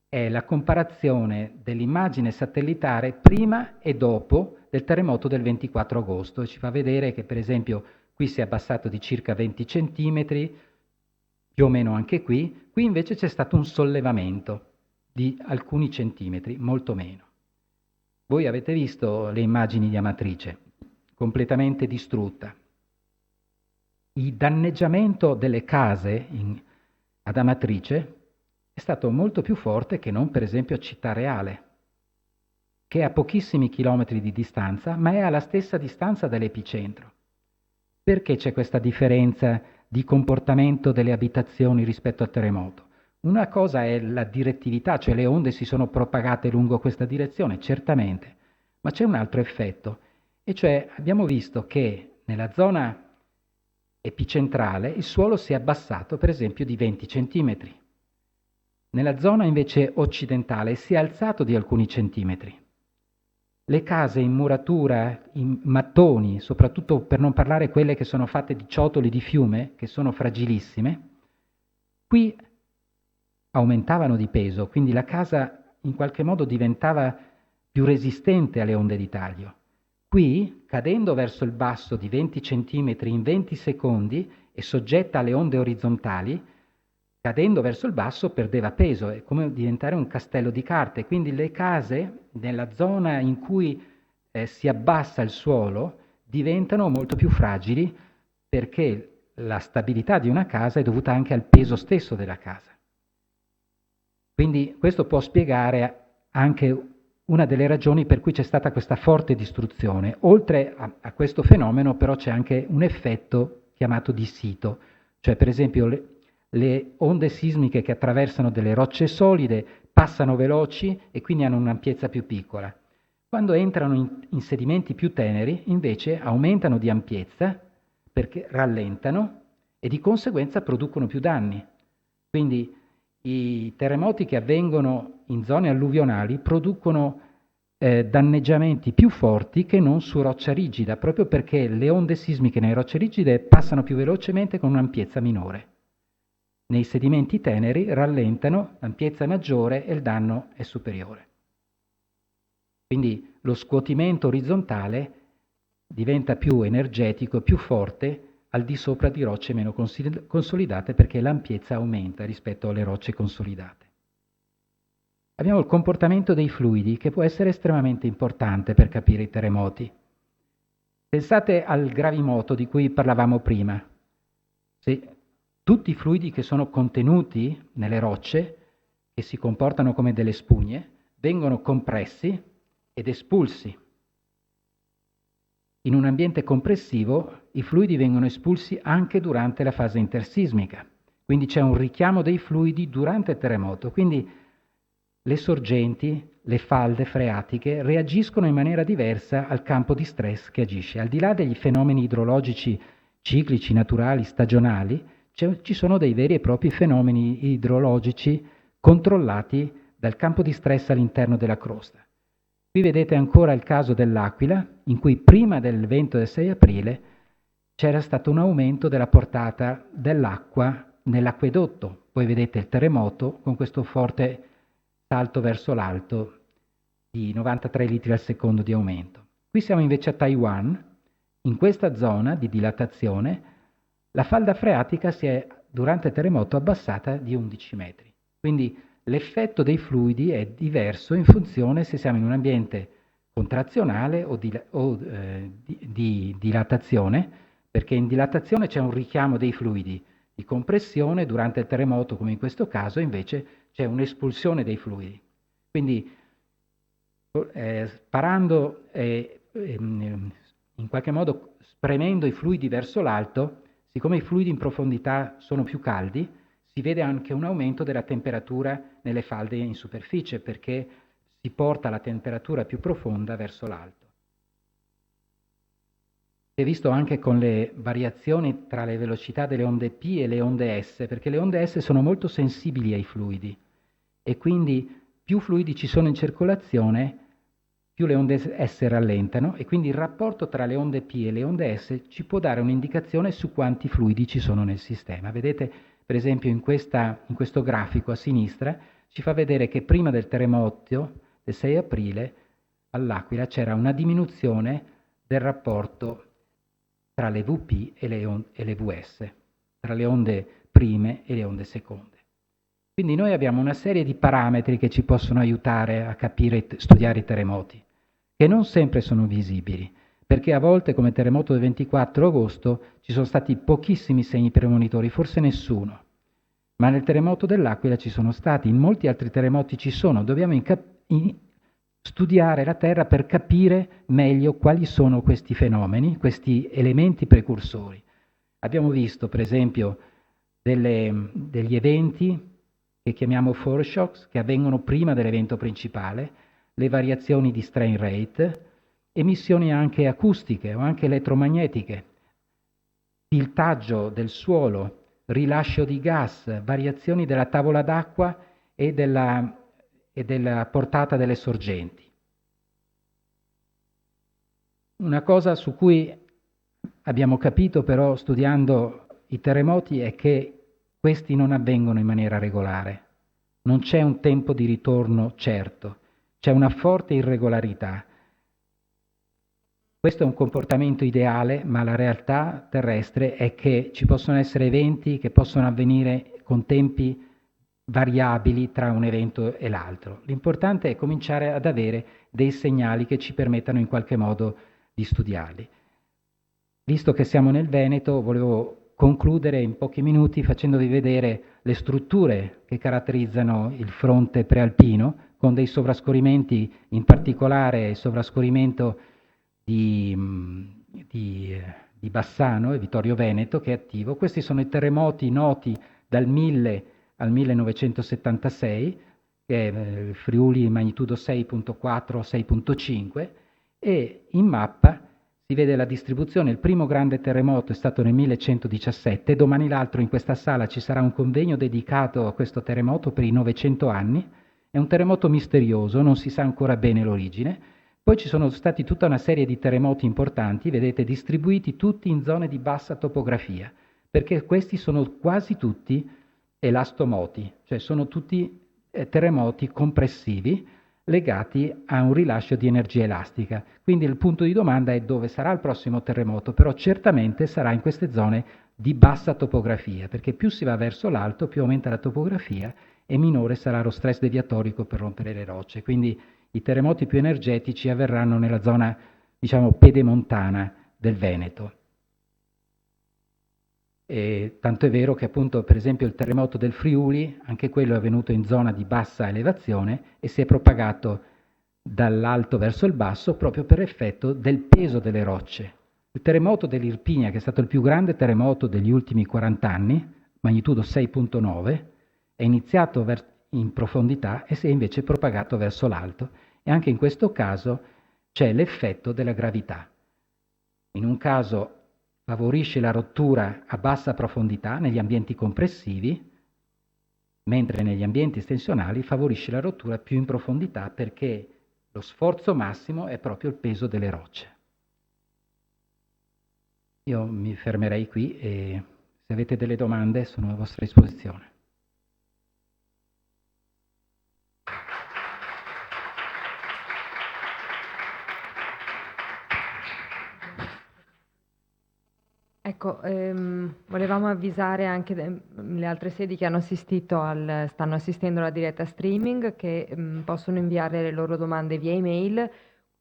è la comparazione dell'immagine satellitare prima e dopo del terremoto del 24 agosto. Ci fa vedere che, per esempio, qui si è abbassato di circa 20 centimetri, più o meno anche qui. Qui invece c'è stato un sollevamento di alcuni centimetri, molto meno. Voi avete visto le immagini di Amatrice, completamente distrutta. Il danneggiamento delle case ad Amatrice è stato molto più forte che non, per esempio, a Città Reale, che è a pochissimi chilometri di distanza, ma è alla stessa distanza dall'epicentro. Perché c'è questa differenza di comportamento delle abitazioni rispetto al terremoto? Una cosa è la direttività, cioè le onde si sono propagate lungo questa direzione, certamente, ma c'è un altro effetto, e cioè abbiamo visto che nella zona epicentrale il suolo si è abbassato per esempio di 20 centimetri. Nella zona invece occidentale si è alzato di alcuni centimetri. Le case in muratura, in mattoni, soprattutto per non parlare quelle che sono fatte di ciotoli di fiume, che sono fragilissime, qui aumentavano di peso, quindi la casa in qualche modo diventava più resistente alle onde di taglio. Qui, cadendo verso il basso di 20 cm in 20 secondi e soggetta alle onde orizzontali, cadendo verso il basso perdeva peso, è come diventare un castello di carte. Quindi le case, nella zona in cui si abbassa il suolo, diventano molto più fragili perché la stabilità di una casa è dovuta anche al peso stesso della casa. Quindi questo può spiegare anche una delle ragioni per cui c'è stata questa forte distruzione. Oltre a questo fenomeno però c'è anche un effetto chiamato di sito, cioè per esempio le onde sismiche che attraversano delle rocce solide passano veloci e quindi hanno un'ampiezza più piccola. Quando entrano in sedimenti più teneri invece aumentano di ampiezza perché rallentano e di conseguenza producono più danni. Quindi i terremoti che avvengono in zone alluvionali producono danneggiamenti più forti che non su roccia rigida, proprio perché le onde sismiche nelle rocce rigide passano più velocemente con un'ampiezza minore. Nei sedimenti teneri rallentano, l'ampiezza è maggiore e il danno è superiore. Quindi lo scuotimento orizzontale diventa più energetico e più forte al di sopra di rocce meno consolidate perché l'ampiezza aumenta rispetto alle rocce consolidate. Abbiamo il comportamento dei fluidi che può essere estremamente importante per capire i terremoti. Pensate al gravimoto di cui parlavamo prima. Se tutti i fluidi che sono contenuti nelle rocce, che si comportano come delle spugne, vengono compressi ed espulsi. In un ambiente compressivo i fluidi vengono espulsi anche durante la fase intersismica, quindi c'è un richiamo dei fluidi durante il terremoto, quindi le sorgenti, le falde freatiche reagiscono in maniera diversa al campo di stress che agisce. Al di là degli fenomeni idrologici ciclici, naturali, stagionali, ci sono dei veri e propri fenomeni idrologici controllati dal campo di stress all'interno della crosta. Qui vedete ancora il caso dell'Aquila, in cui prima dell'evento del 6 aprile c'era stato un aumento della portata dell'acqua nell'acquedotto. Poi vedete il terremoto con questo forte salto verso l'alto di 93 litri al secondo di aumento. Qui siamo invece a Taiwan. In questa zona di dilatazione la falda freatica si è durante il terremoto abbassata di 11 metri. Quindi l'effetto dei fluidi è diverso in funzione se siamo in un ambiente contrazionale o di dilatazione, perché in dilatazione c'è un richiamo dei fluidi, di compressione, durante il terremoto, come in questo caso, invece c'è un'espulsione dei fluidi. Quindi sparando in qualche modo spremendo i fluidi verso l'alto, siccome i fluidi in profondità sono più caldi, si vede anche un aumento della temperatura nelle falde in superficie, perché si porta la temperatura più profonda verso l'alto. Si è visto anche con le variazioni tra le velocità delle onde P e le onde S, perché le onde S sono molto sensibili ai fluidi e quindi più fluidi ci sono in circolazione, più le onde S rallentano e quindi il rapporto tra le onde P e le onde S ci può dare un'indicazione su quanti fluidi ci sono nel sistema. Vedete, per esempio, in questo grafico a sinistra ci fa vedere che prima del terremoto del 6 aprile all'Aquila c'era una diminuzione del rapporto tra le VP e le VS, tra le onde prime e le onde seconde. Quindi noi abbiamo una serie di parametri che ci possono aiutare a capire e studiare i terremoti, che non sempre sono visibili, perché a volte, come il terremoto del 24 agosto, ci sono stati pochissimi segni premonitori, forse nessuno. Ma nel terremoto dell'Aquila ci sono stati, in molti altri terremoti ci sono. Dobbiamo studiare la Terra per capire meglio quali sono questi fenomeni, questi elementi precursori. Abbiamo visto, per esempio, degli eventi che chiamiamo foreshocks, che avvengono prima dell'evento principale, le variazioni di strain rate, emissioni anche acustiche o anche elettromagnetiche, tiltaggio del suolo, rilascio di gas, variazioni della tavola d'acqua e della portata delle sorgenti. Una cosa su cui abbiamo capito però studiando i terremoti è che questi non avvengono in maniera regolare, non c'è un tempo di ritorno certo, c'è una forte irregolarità. Questo è un comportamento ideale, ma la realtà terrestre è che ci possono essere eventi che possono avvenire con tempi variabili tra un evento e l'altro. L'importante è cominciare ad avere dei segnali che ci permettano in qualche modo di studiarli. Visto che siamo nel Veneto, volevo concludere in pochi minuti facendovi vedere le strutture che caratterizzano il fronte prealpino, con dei sovrascorrimenti, in particolare il sovrascorrimento di, di Bassano e Vittorio Veneto, che è attivo. Questi sono i terremoti noti dal 1000 al 1976, che è il Friuli magnitudo 6.4, 6.5, e in mappa si vede la distribuzione. Il primo grande terremoto è stato nel 1117, domani l'altro in questa sala ci sarà un convegno dedicato a questo terremoto per i 900 anni. È un terremoto misterioso, non si sa ancora bene l'origine. Poi ci sono stati tutta una serie di terremoti importanti, vedete, distribuiti tutti in zone di bassa topografia, perché questi sono quasi tutti elastomoti, cioè sono tutti terremoti compressivi legati a un rilascio di energia elastica. Quindi il punto di domanda è dove sarà il prossimo terremoto, però certamente sarà in queste zone di bassa topografia, perché più si va verso l'alto, più aumenta la topografia e minore sarà lo stress deviatorico per rompere le rocce. Quindi i terremoti più energetici avverranno nella zona, diciamo, pedemontana del Veneto. E tanto è vero che appunto per esempio il terremoto del Friuli, anche quello è avvenuto in zona di bassa elevazione e si è propagato dall'alto verso il basso proprio per effetto del peso delle rocce. Il terremoto dell'Irpinia, che è stato il più grande terremoto degli ultimi 40 anni, magnitudo 6.9, è iniziato in profondità e si è invece propagato verso l'alto. E anche in questo caso c'è l'effetto della gravità. In un caso favorisce la rottura a bassa profondità negli ambienti compressivi, mentre negli ambienti estensionali favorisce la rottura più in profondità perché lo sforzo massimo è proprio il peso delle rocce. Io mi fermerei qui e se avete delle domande sono a vostra disposizione. Ecco, volevamo avvisare anche le altre sedi che stanno assistendo alla diretta streaming che possono inviare le loro domande via email.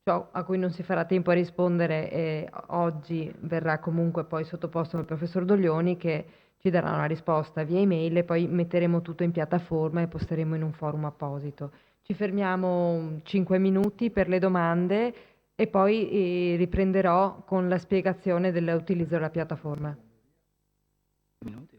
Ciò a cui non si farà tempo a rispondere oggi verrà comunque poi sottoposto al professor Doglioni che ci darà una risposta via email e poi metteremo tutto in piattaforma e posteremo in un forum apposito. Ci fermiamo 5 minuti per le domande e poi riprenderò con la spiegazione dell'utilizzo della piattaforma. Minuti.